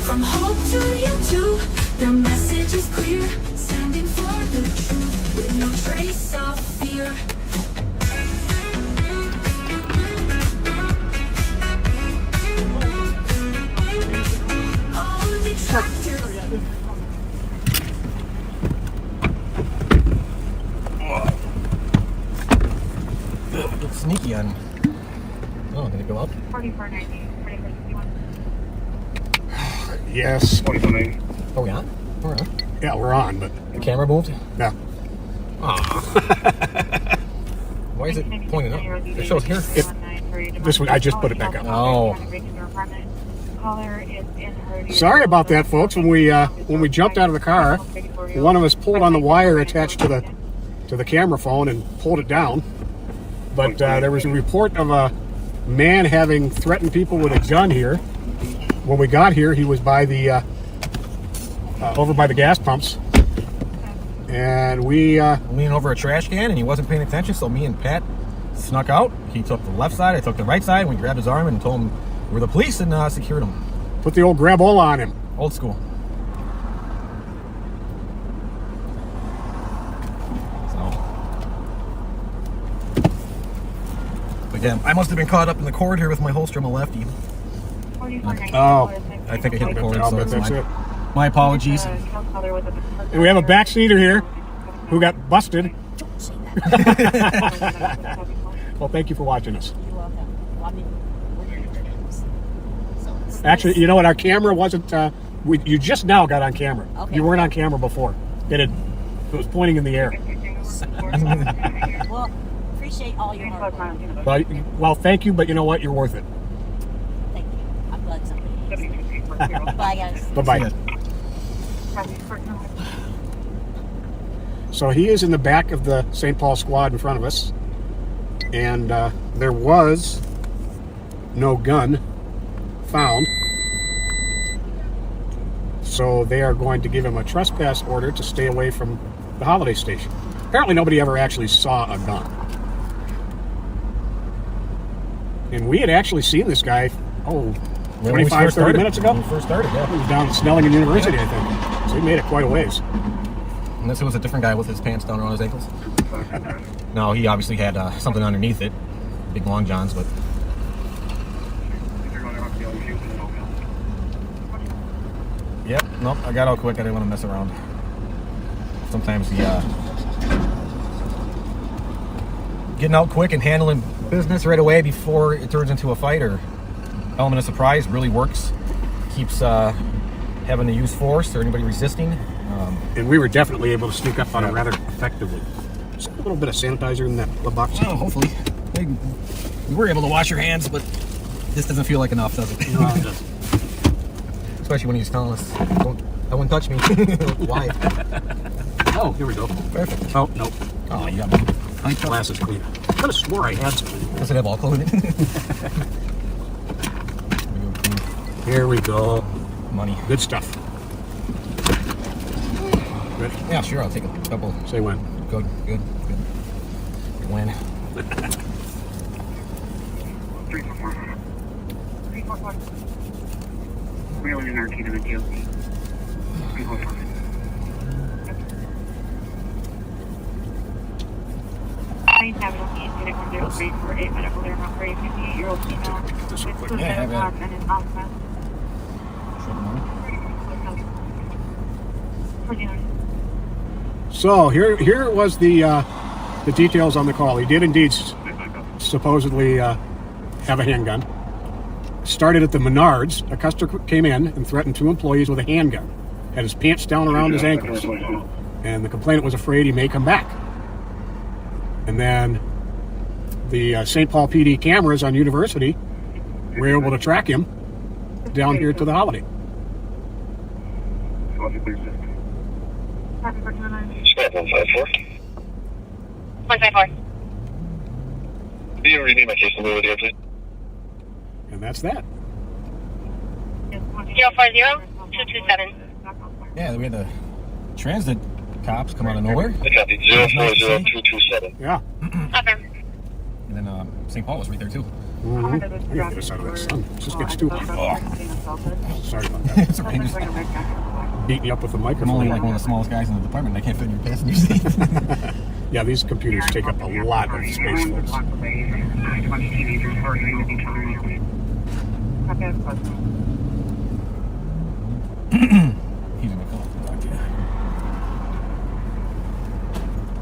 From home to YouTube, their message is clear. Standing for the truth with no trace of fear. All detractors.
It's sneaky on. Oh, did it go up?
4490.
Yes.
4490.
Oh, yeah? We're on.
Yeah, we're on, but
The camera moved?
yeah.
Why is it pointing up? It shows here.
This one, I just put it back up.
Oh.
Sorry about that, folks. When we jumped out of the car, one of us pulled on the wire attached to the camera phone and pulled it down. But there was a report of a man having threatened people with a gun here. When we got here, he was by the over by the gas pumps, and we
Leaning over a trash can, and he wasn't paying attention, so me and Pat snuck out. He took the left side, I took the right side, and we grabbed his arm and told him we're the police and secured him.
put the old grab-all on him.
Old school. So. Again, I must have been caught up in the cord here with my holster on my lefty.
Oh.
I think I hit the cord,
I'll
so
bet
it's
that's it.
my apologies.
And we have a backseater here who got busted. Well, thank you for watching us.
You're welcome. Well, I mean, we're here to produce. So
Actually, you know what? Our camera wasn't. You just now got on camera.
Okay.
You weren't on camera before. It was pointing in the air.
well, appreciate all your hard work.
But, well, thank you, but you know what? You're worth it.
Thank you. I'm glad somebody is. Bye, guys.
Bye-bye. So he is in the back of the St. Paul squad in front of us. And there was no gun found. So they are going to give him a trespass order to stay away from the holiday station. Apparently nobody ever actually saw a gun. And we had actually seen this guy, 25, 30 minutes ago?
When we first started, yeah.
He was down at Snelling University, I think. So he made it quite a ways.
Unless it was a different guy with his pants down around his ankles. No, he obviously had something underneath it. Big long johns, but... Yep, nope, I got out quick. I didn't want to mess around. Sometimes the getting out quick and handling business right away before it turns into a fight or element of surprise really works. Keeps having to use force or anybody resisting.
And we were definitely able to sneak up on it rather effectively. Just a little bit of sanitizer in that box.
Oh, hopefully. You were able to wash your hands, but this doesn't feel like enough, does it?
No, it doesn't.
Especially when he's telling us, "That wouldn't touch me." Why?
Oh, here we go.
Perfect.
Oh, no.
Oh, you got me.
My glass is clean. I could have swore I had some.
Does it have alcohol in it?
Here we go.
Money.
Good stuff. Ready?
Yeah, sure. I'll take a couple.
Say when.
Good. When?
344. Real in our team in the DOC. 344.
Medical, they're not very 58-year-old female.
This real quick.
Yeah, have it.
And is asthma.
So here was the details on the call. He did indeed supposedly have a handgun. Started at the Menards. A customer came in and threatened 2 employees with a handgun. Had his pants down around his ankles. And the complainant was afraid he may come back. And then the St. Paul PD cameras on University we're able to track him down here to the holiday.
Happy for 29.
Stop 154.
154.
Can you rename my case number with you, please?
And that's that.
040-227.
Yeah, we had the transit cops come out of nowhere.
I copy 040-227.
Yeah.
Okay.
And then St. Paul was right there too.
Mm-hmm. I gotta get this out of the sun. It just gets too hot. Oh, sorry about that.
It's right.
Beat me up with the
I'm
microphone.
only like one of the smallest guys in the department. I can't fit in your passenger seat.
Yeah, these computers take up a lot of space, folks.
He's gonna call. Talk to you.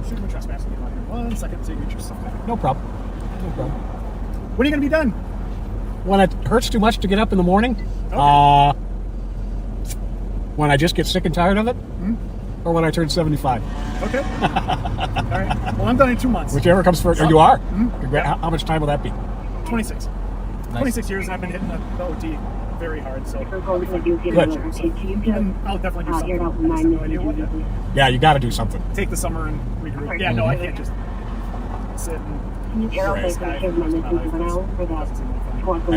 Shoot him trespassing. 1 second signature something.
No problem. No problem.
When are you going to be done?
When it hurts too much to get up in the morning, when I just get sick and tired of it, or when I turn 75.
Okay. All right. Well, I'm done in 2 months.
Whichever comes first. Or you are?
Mm-hmm.
How much time will that be?
26.
Nice.
26 years, and I've been hitting the OT very hard, so
Good.
and I'll definitely do something. I just have no idea what yet.
Yeah, you got to do something.
Take the summer and regroup. Yeah, no, I can't just sit and
I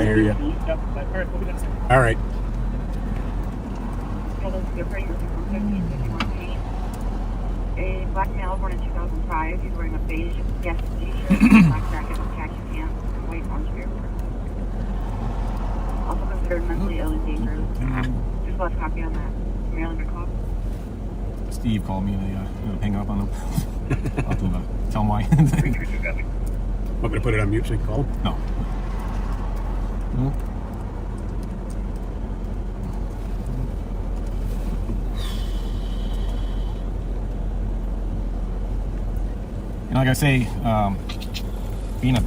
hear you.
Yep. All right, we'll be done soon.
All right.
A black male born in 2005. He's wearing a beige vest t-shirt, black jacket, and khaki pants, and white orange beard. Also considered mentally ill and dangerous. Just left copy on that. Maryland call.
Steve called me and they hang up on him. I'll have to tell him why.
Want me to put it on mute so you can call him?
No. And like I say, being a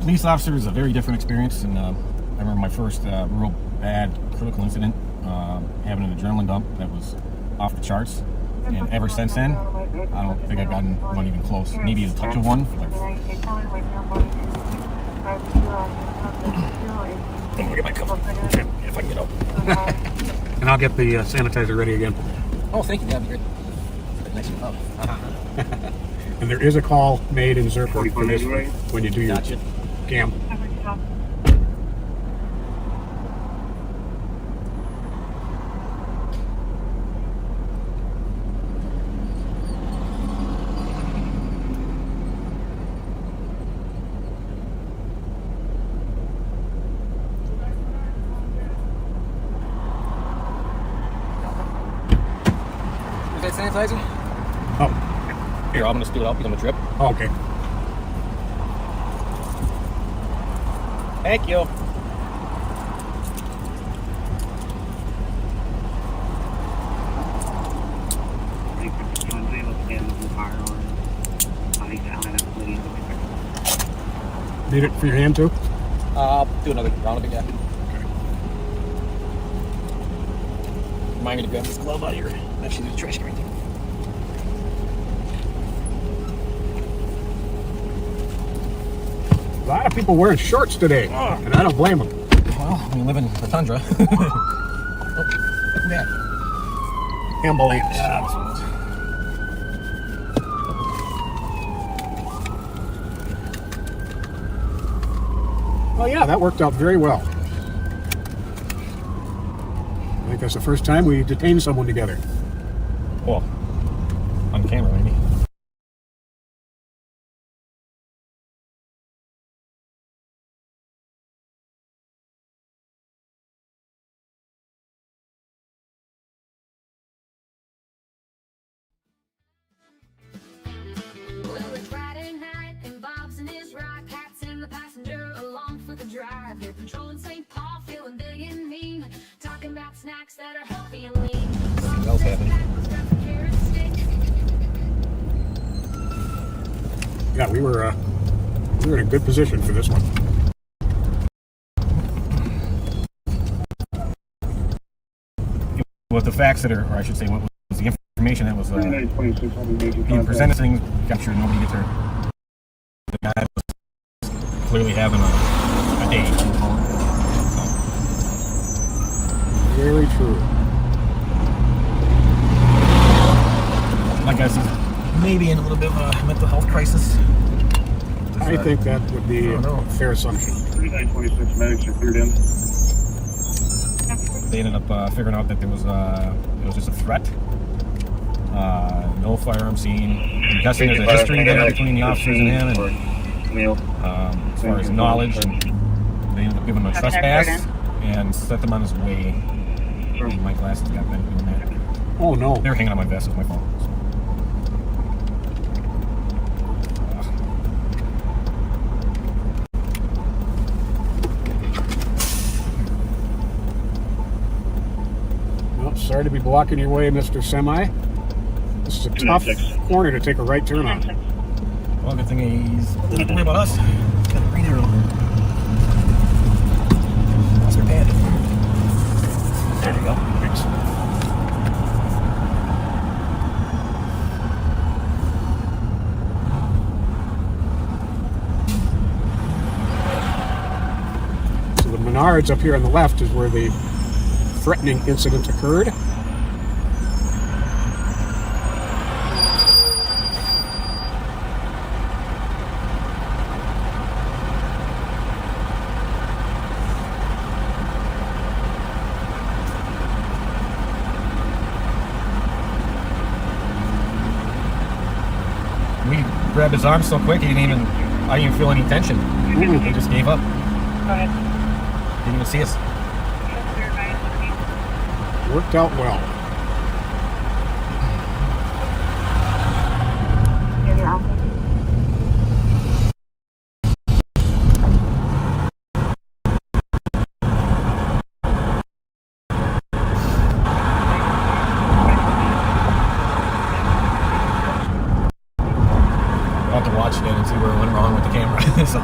police officer is a very different experience. And I remember my first real bad critical incident, having an adrenaline dump that was off the charts. And ever since then, I don't think I've gotten one even close. Maybe a touch of one. Like, I'll get my cup if I can get up.
And I'll get the sanitizer ready again.
Oh, thank you. That'd be great. Nice and up.
And there is a call made in Zerport for this when you do your
Gotcha.
cam.
Is that sanitizer?
Oh,
Here, I'm gonna steal it out. Give them a drip.
okay.
Thank you.
Need it for your hand too?
I'll do another round of it, yeah. Remind me to grab this glove out of here. Actually, do the trash can right there.
A lot of people wearing shorts today, and I don't blame them.
Well, we live in the tundra. Oh, look at that.
Ambulance.
Yeah, this one is.
Well, yeah, that worked out very well. I think that's the first time we detained someone together.
Well, on camera, maybe.
Well, it's Friday night and Bob's in his ride, Pat's in the passenger along for the drive. They're patrolling St. Paul, feeling big and mean, talking about snacks that are healthy and lean.
Something else happened.
Yeah, we were in a good position for this one.
What the facts that are, or I should say, what was the information that was being presented, things captured, nobody gets hurt. The guy was clearly having a day.
true.
My guess is maybe in a little bit of a mental health crisis.
I think that would be a fair assumption.
3926 medics are cleared in.
They ended up figuring out that there was it was just a threat. No firearm seen. I'm guessing there's a history there between the officers and him, and as far as knowledge, and they ended up giving him a trespass and set them on his way. My glasses got bent doing that.
Oh no.
They were hanging on my vest with my phone.
Well, sorry to be blocking your way, Mr. Semi. This is a tough corner to take a right turn on.
Well, good thing he's doesn't have to worry about us. Got a green arrow. Lost their pad. There you go. Thanks.
So the Menards up here on the left is where the threatening incident occurred.
We grabbed his arm so quick, I didn't even feel any tension. He just gave up. Didn't even see us.
Worked out well.
I'll have to watch it and see where it went wrong with the camera. So.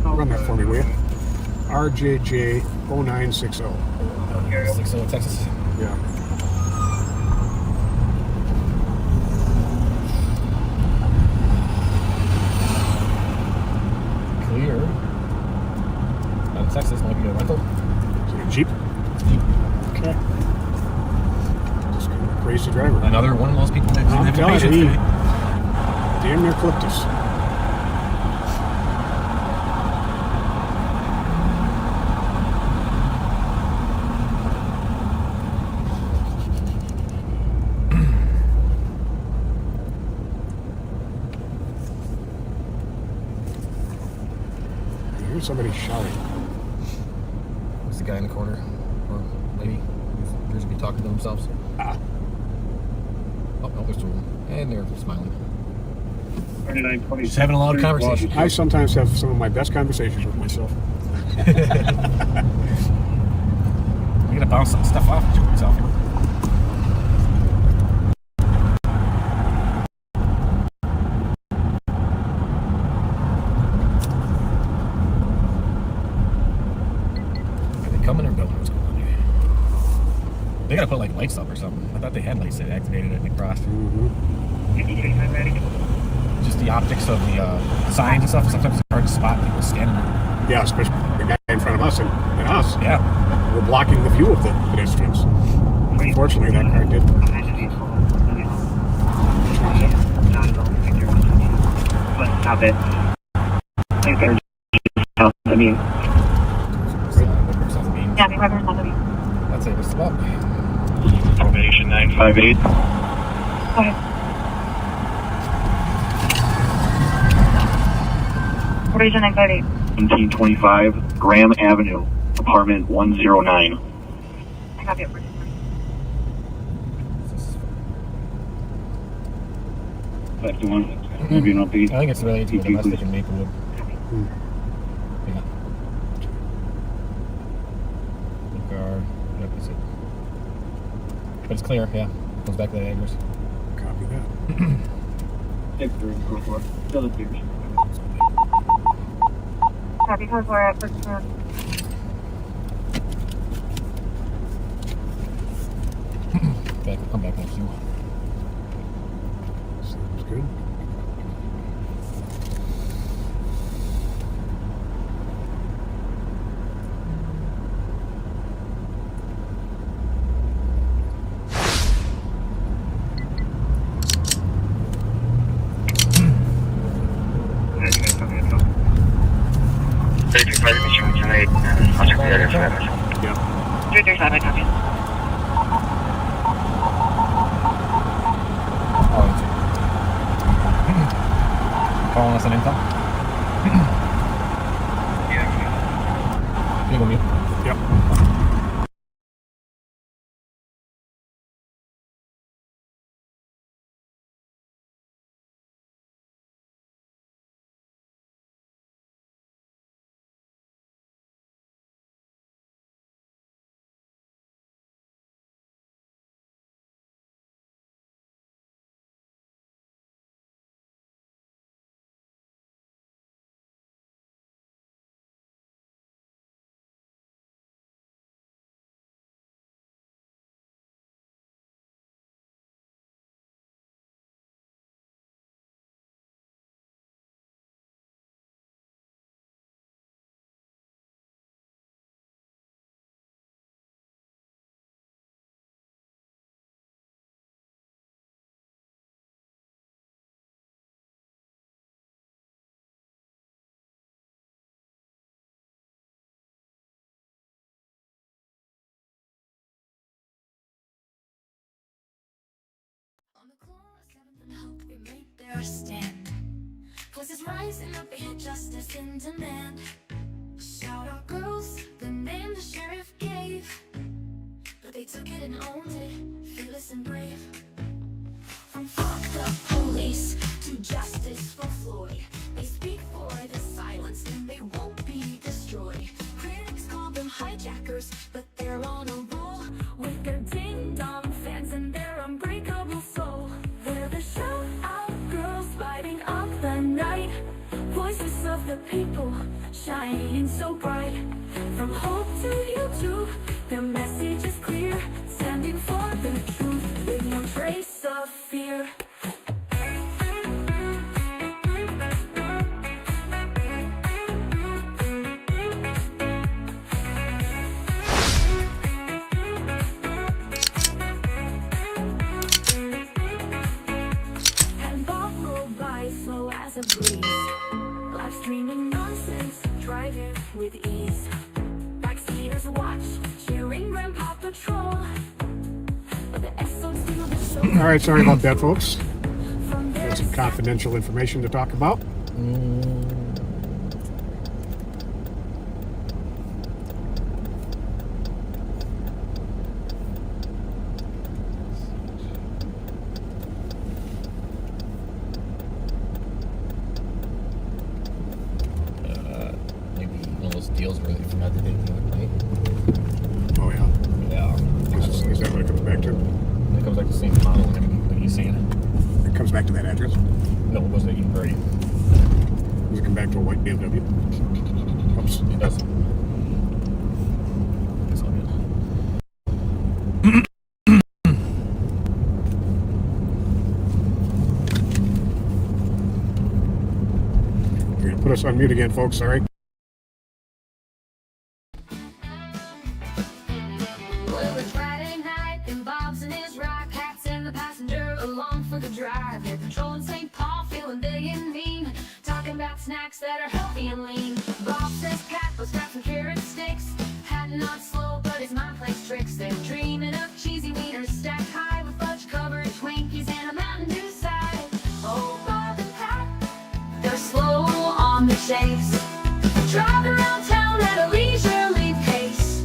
Run that for me, will you? RJJ 0960.
60 Texas.
Yeah.
Clear. Out of Texas, might be a rental.
Is it a Jeep?
Jeep.
Okay. Just kind of a crazy driver.
Another one of those people that
I'm
didn't have
telling
patience
you, he
today.
damn near clipped us. I hear somebody shouting.
It's the guy in the corner, or lady, who appears to be talking to themselves.
Ah.
Oh, no, there's two of them. And they're smiling.
3926.
Just having a loud conversation.
I sometimes have some of my best conversations with myself.
You're gonna bounce some stuff off yourself. Are they coming or going? What's going on here? They gotta put like lights up or something. I thought they had lights that activated at the cross. Just the optics of the signs and stuff. Sometimes it's hard to spot people standing there.
Yeah, especially the guy in front of us and us.
Yeah.
We're blocking the view of the pedestrians. Unfortunately, that car did.
Stop it. I mean,
Yeah, we were not the
That's it. What's up?
Formation 958.
Go ahead. Region 958.
1725 Graham Avenue, apartment 109.
I copy it.
That's the one. Maybe an upbeat.
I think it's related to the domestic in Maplewood. Yeah. The car. Yep, that's it. But it's clear, yeah. It goes back to that address.
Copy that.
Take 3 and 4. Still appears.
Copy, because we're at first round.
Back, I'll come back next to you.
Sounds good.
Here's that, I copy.
Calling us an income?
Yeah.
Can you go mute?
Yep.
On the corner, 7th and Hope, we made their stand. Voices rising up, we had justice in demand. Shout out girls, the name the sheriff gave, but they took it and owned it, fearless and brave. From fuck the police to justice for Floyd, they speak for the silence and they won't be destroyed. Critics call them hijackers, but they're on a roll with their ding-dong fans and their unbreakable soul. They're the shout-out girls lighting up the night, voices of the people shining so bright. From Hope to YouTube, their message is clear, standing for the truth with no trace of fear. And Bob rolled by slow as a breeze, live streaming nonsense, driving with ease. Backseaters watch, cheering Grandpa Patrol, but the SOG steal the show.
All right, sorry about that, folks. Got some confidential information to talk about.
Maybe one of those deals where they had the day the other night.
Oh, yeah.
Yeah.
Is that what it comes back to?
It comes back to the same model and everything that he's saying.
It comes back to that address?
No, it goes to Edenbury.
Does it come back to a white BMW? Oops.
It does. It's all good.
You're gonna put us on mute again, folks. Sorry.
Well, it's Friday night, and Bob's in his rock hats and the passenger along for the drive. They're patrolling St. Paul, feeling big and mean, talking about snacks that are healthy and lean. Bob says Pat was got some carrot sticks, had not slow, but his mind plays tricks. They're dreaming of cheesy wieners stacked high with fudge-covered Twinkies and a Mountain Dew side. Oh, Bob and Pat, they're slow on the chase, driving around town at a leisurely pace.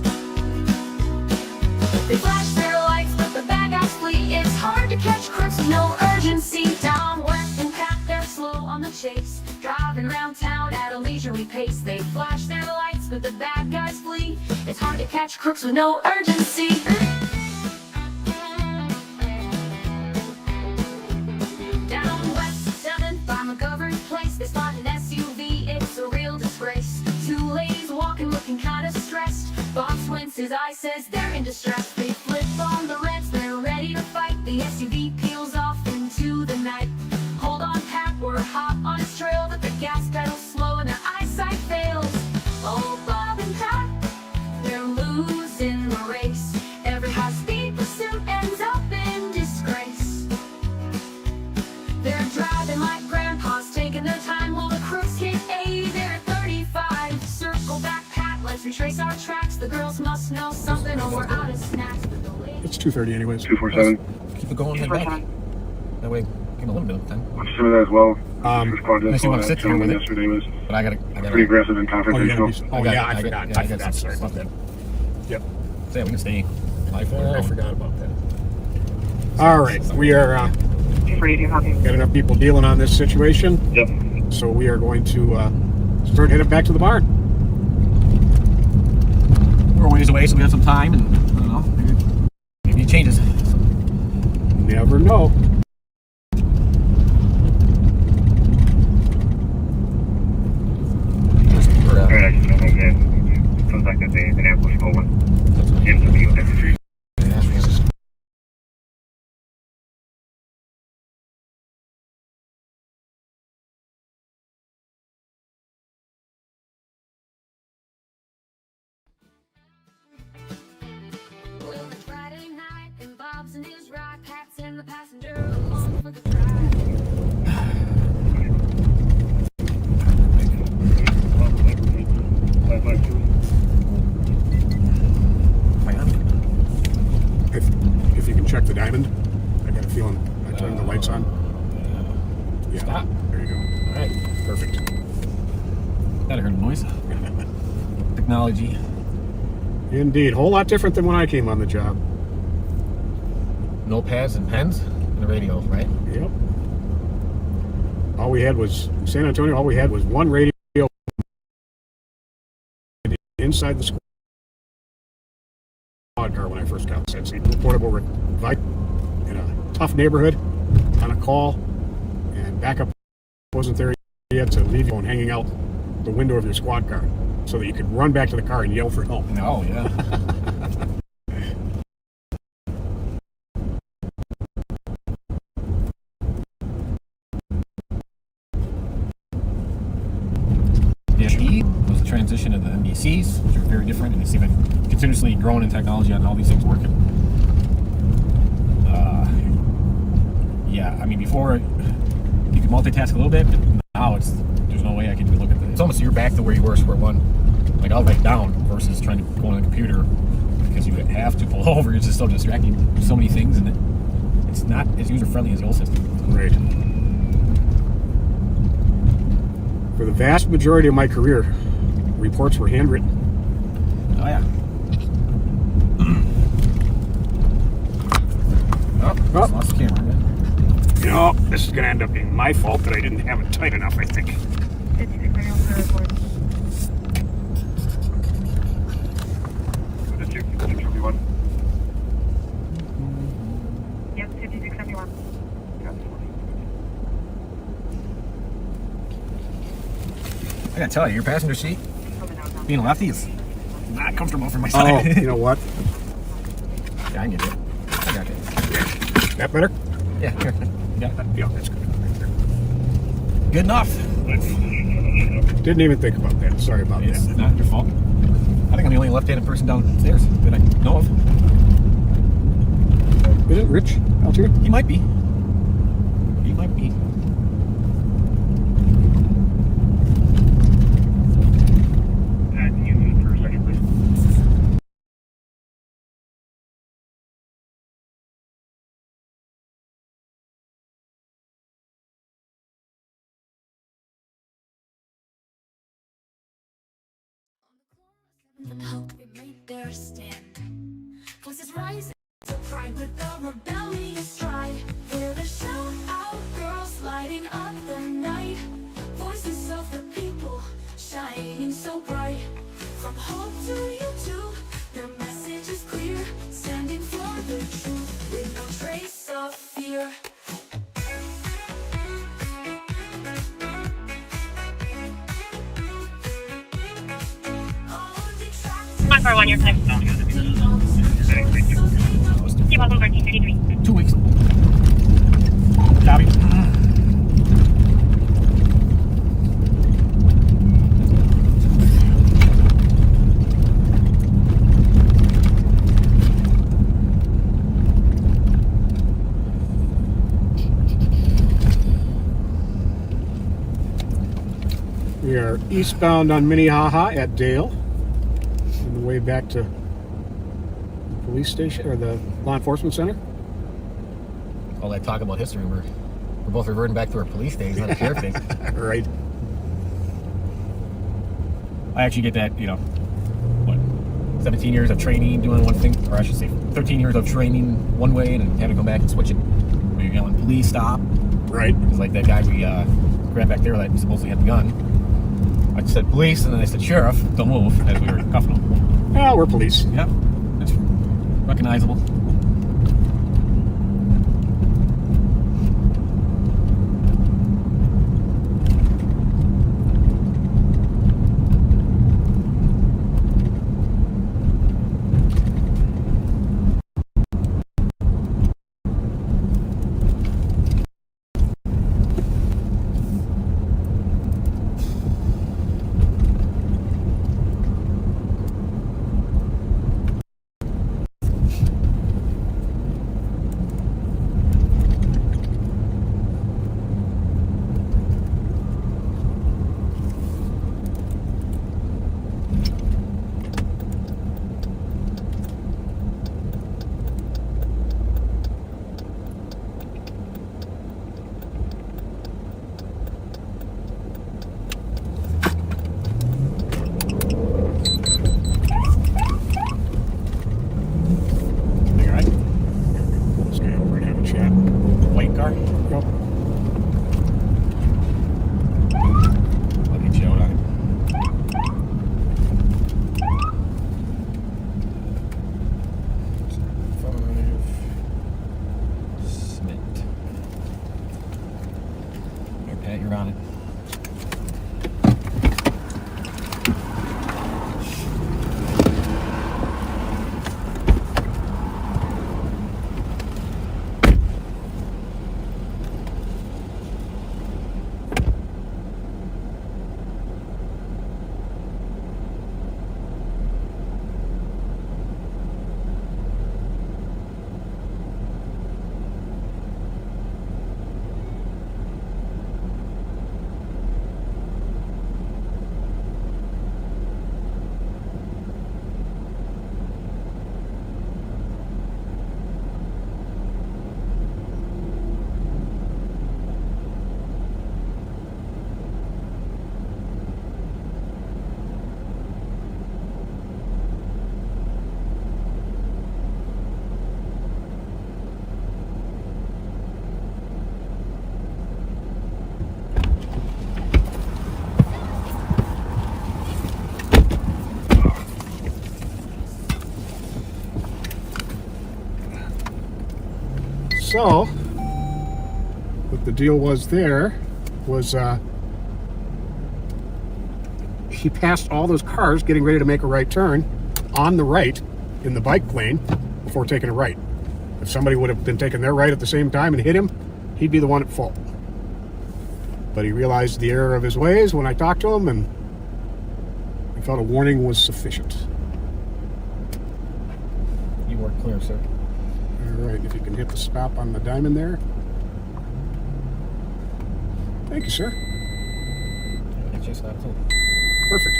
They flash their lights, but the bad guys flee. It's hard to catch crooks with no urgency. Down west and Pat, they're slow on the chase, driving around town at a leisurely pace. They flash their lights, but the bad guys flee. It's hard to catch crooks with no urgency. Down west, 7th by McGovern's place, they spot an SUV. It's a real disgrace. Two ladies walking, looking kinda stressed. Bob squints his eye, says they're in distress. They flip on the reds, they're ready to fight. The SUV peels off into the night. Hold on, Pat, we're hot on his trail, but the gas pedal's slow and their eyesight fails. Oh, Bob and Pat, they're losing the race. Every high-speed pursuit ends up in disgrace. They're driving like grandpas, taking their time while the crooks hit 80. They're at 35. Circle back, Pat, let's Let's retrace our tracks. The girls must know something or we're out of snacks.
It's 2:30 anyways.
247.
Keep it going, head back. That way, give him a little bit of time.
I'm sure that as well.
Unless you want to sit there with it.
Yesterday was
But I gotta
pretty aggressive and
Oh, you gotta
confrontational.
be, I forgot. I forgot. Sorry about that. Yep.
So yeah, we can stay live for
I forgot about that. All right, we are got enough people dealing on this situation,
Yep.
so we are going to start heading back to the barn.
We're a ways away, so we have some time, and I don't know, maybe it changes.
Never know.
Alright, I just know that it feels like that they have to go one. Interview with every tree.
Well, it's Friday night and Bob's in his rock hats and the passenger along for the ride.
If you can check the diamond, I got a feeling I turned the lights on. Yeah,
Stop.
there you go.
All right,
Perfect.
gotta hear the noise. Technology.
Indeed, whole lot different than when I came on the job.
Notepads and pens and the radio, right?
Yep. All we had was San Antonio. All we had was one radio inside the squad car when I first got sent. Portable Vike in a tough neighborhood on a call, and backup wasn't there yet to leave your phone hanging out the window of your squad car so that you could run back to the car and yell for help.
Oh, yeah. The SE was the transition to the NBCs, which are very different, and it's even continuously growing in technology on all these things working. Yeah, I mean, before you could multitask a little bit, but now there's no way I can even look at this. It's almost you're back to where you were, square one. Like, I'll write down versus trying to go on the computer because you have to pull over. It's just so distracting. There's so many things, and it's not as user-friendly as the old system.
Right. For the vast majority of my career, reports were handwritten.
Oh, yeah. Oh, lost the camera, man.
You know, this is going to end up being my fault that I didn't have it tight enough, I think.
56 miles per report. Yep, 5671.
I gotta tell you, your passenger seat, being a lefty, is not comfortable for my
Oh,
side.
you know what?
Yeah, I can get it. I got it.
That better?
Yeah, here. Yeah.
Yeah, that's good.
Good enough.
Didn't even think about that. Sorry about
It's
that.
not your fault. I think I'm the only left-handed person downstairs that I know of.
Isn't Rich out here?
He might be. He might be.
For a second, please.
And hope we made their stand. Voices rising to pride with the rebellious stride. We're the shout out girls lighting up the night. Voices of the people shining so bright. From home to YouTube, their message is clear. Standing for the truth with no trace of fear.
For 1 year time. You're welcome, 1433.
2 weeks. Copy.
We are eastbound on Minnehaha at Dale. way back to the police station or the law enforcement center.
All that talk about history, we're both reverting back to our police days, not a sheriff thing.
Right.
I actually get that, you know, what, 17 years of training doing one thing, or I should say 13 years of training one way and then had to come back and switch it. When you're yelling, police, stop.
Right.
It's like that guy we grabbed back there that supposedly had the gun. I said police, and then I said sheriff, don't move, as we were cuffing him.
Oh, we're police.
Yep, it's recognizable.
So, what the deal was there was he passed all those cars getting ready to make a right turn on the right in the bike lane before taking a right. If somebody would have been taking their right at the same time and hit him, he'd be the one at fault. But he realized the error of his ways when I talked to him, and he felt a warning was sufficient.
You work clear, sir.
All right, if you can hit the stop on the diamond there. Thank you, sir.
It's just not too.
Perfect.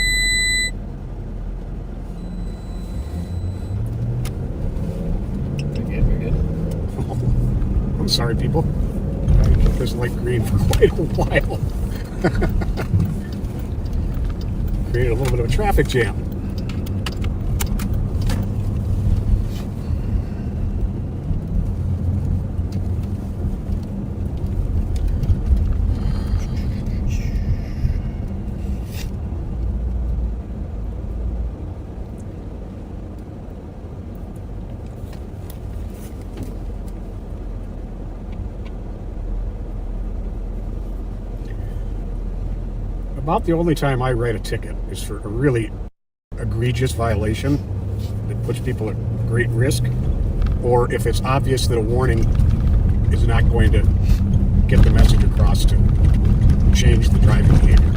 Very good.
Oh, I'm sorry, people. I kept this light green for quite a while. Created a little bit of a traffic jam. About the only time I write a ticket is for a really egregious violation that puts people at great risk, or if it's obvious that a warning is not going to get the message across to change the driving behavior.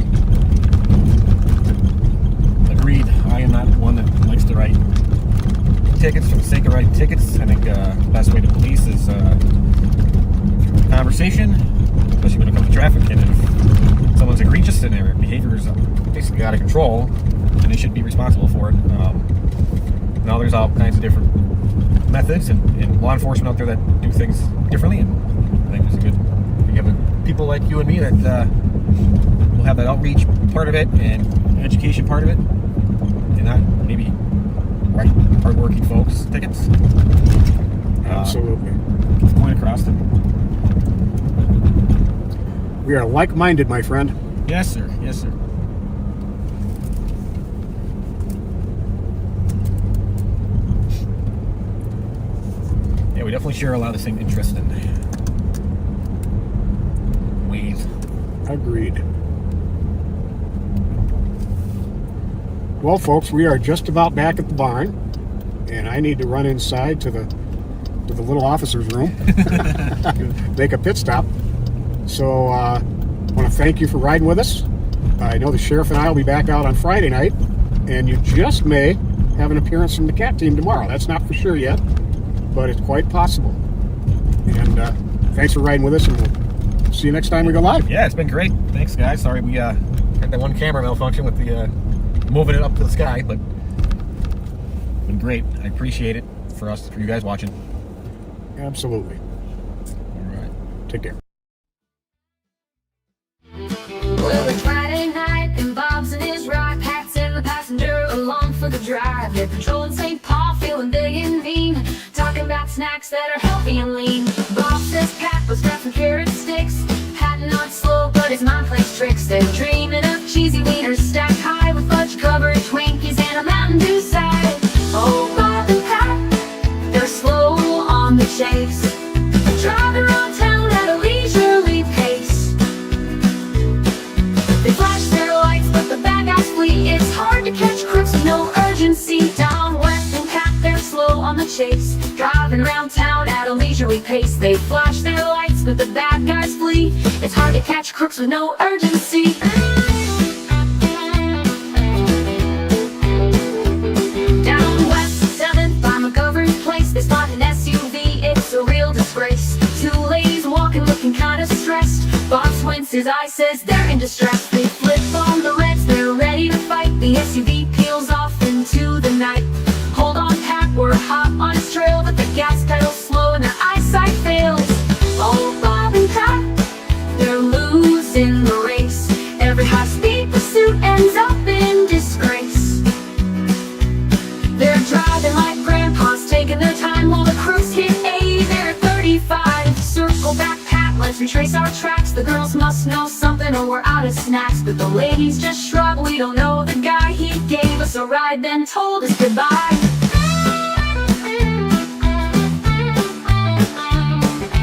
Agreed. I am not one that likes to write tickets for the sake of writing tickets. I think the best way to police is through conversation, especially when it comes to traffic. And if someone's egregious and their behavior is basically out of control, then they should be responsible for it. Now there's all kinds of different methods and law enforcement out there that do things differently, and I think it's a good, we have people like you and me that will have that outreach part of it and education part of it, and not maybe write hardworking folks tickets.
Absolutely.
Point across them.
We are like-minded, my friend.
Yes, sir. Yes, sir. Yeah, we definitely share a lot of the same interest in ways.
Agreed. Well, folks, we are just about back at the barn, and I need to run inside to the little officer's room, make a pit stop. So I want to thank you for riding with us. I know the sheriff and I will be back out on Friday night, and you just may have an appearance from the cat team tomorrow. That's not for sure yet, but it's quite possible. And thanks for riding with us, and we'll see you next time we go live.
Yeah, it's been great. Thanks, guys. Sorry we had that one camera malfunction with the moving it up to the sky, but it's been great. I appreciate it for you guys watching.
Absolutely.
All right.
Take care.
Well, it's Friday night, and Bob's in his ride. Pat's in the passenger, along for the drive. They're patrolling St. Paul, feeling big and mean, talking about snacks that are healthy and lean. Bob says Pat was grabbing carrot sticks. Pat not slow, but his mind plays tricks. They're dreaming of cheesy wieners stacked high with fudge-covered Twinkies and a Mountain Dew side. Oh, Bob and Pat, they're slow on the chase, driving around town at a leisurely pace. They flash their lights, but the bad guys flee. It's hard to catch crooks with no urgency. Down west and Pat, they're slow on the chase, driving around town at a leisurely pace. They flash their lights, but the bad guys flee. It's hard to catch crooks with no urgency. Down west 7th by McGovern's place, they spot an SUV. It's a real disgrace. Two ladies walking, looking kinda stressed. Bob squints his eye, says they're in distress. They flip on the reds, they're ready to fight. The SUV peels off into the night. Hold on, Pat, we're hot on his trail, but the gas pedal's slow and their eyesight fails. Oh, Bob and Pat, they're losing the race. Every high-speed pursuit ends up in disgrace. They're driving like grandpas, taking their time while the crooks hit 80. They're 35. Circle back, Pat, let's retrace our tracks. The girls must know something or we're out of snacks, but the ladies just shrug. We don't know the guy. He gave us a ride, then told us goodbye.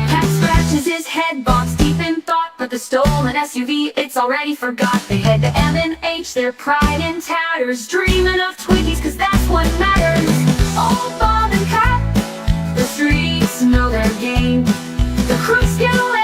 Pat scratches his head, Bob's deep in thought, but the stolen SUV, it's already forgot. They head to M&H, their pride in tatters, dreaming of Twinkies, cause that's what matters. Oh, Bob and Pat, the streets know their game. The crooks get away.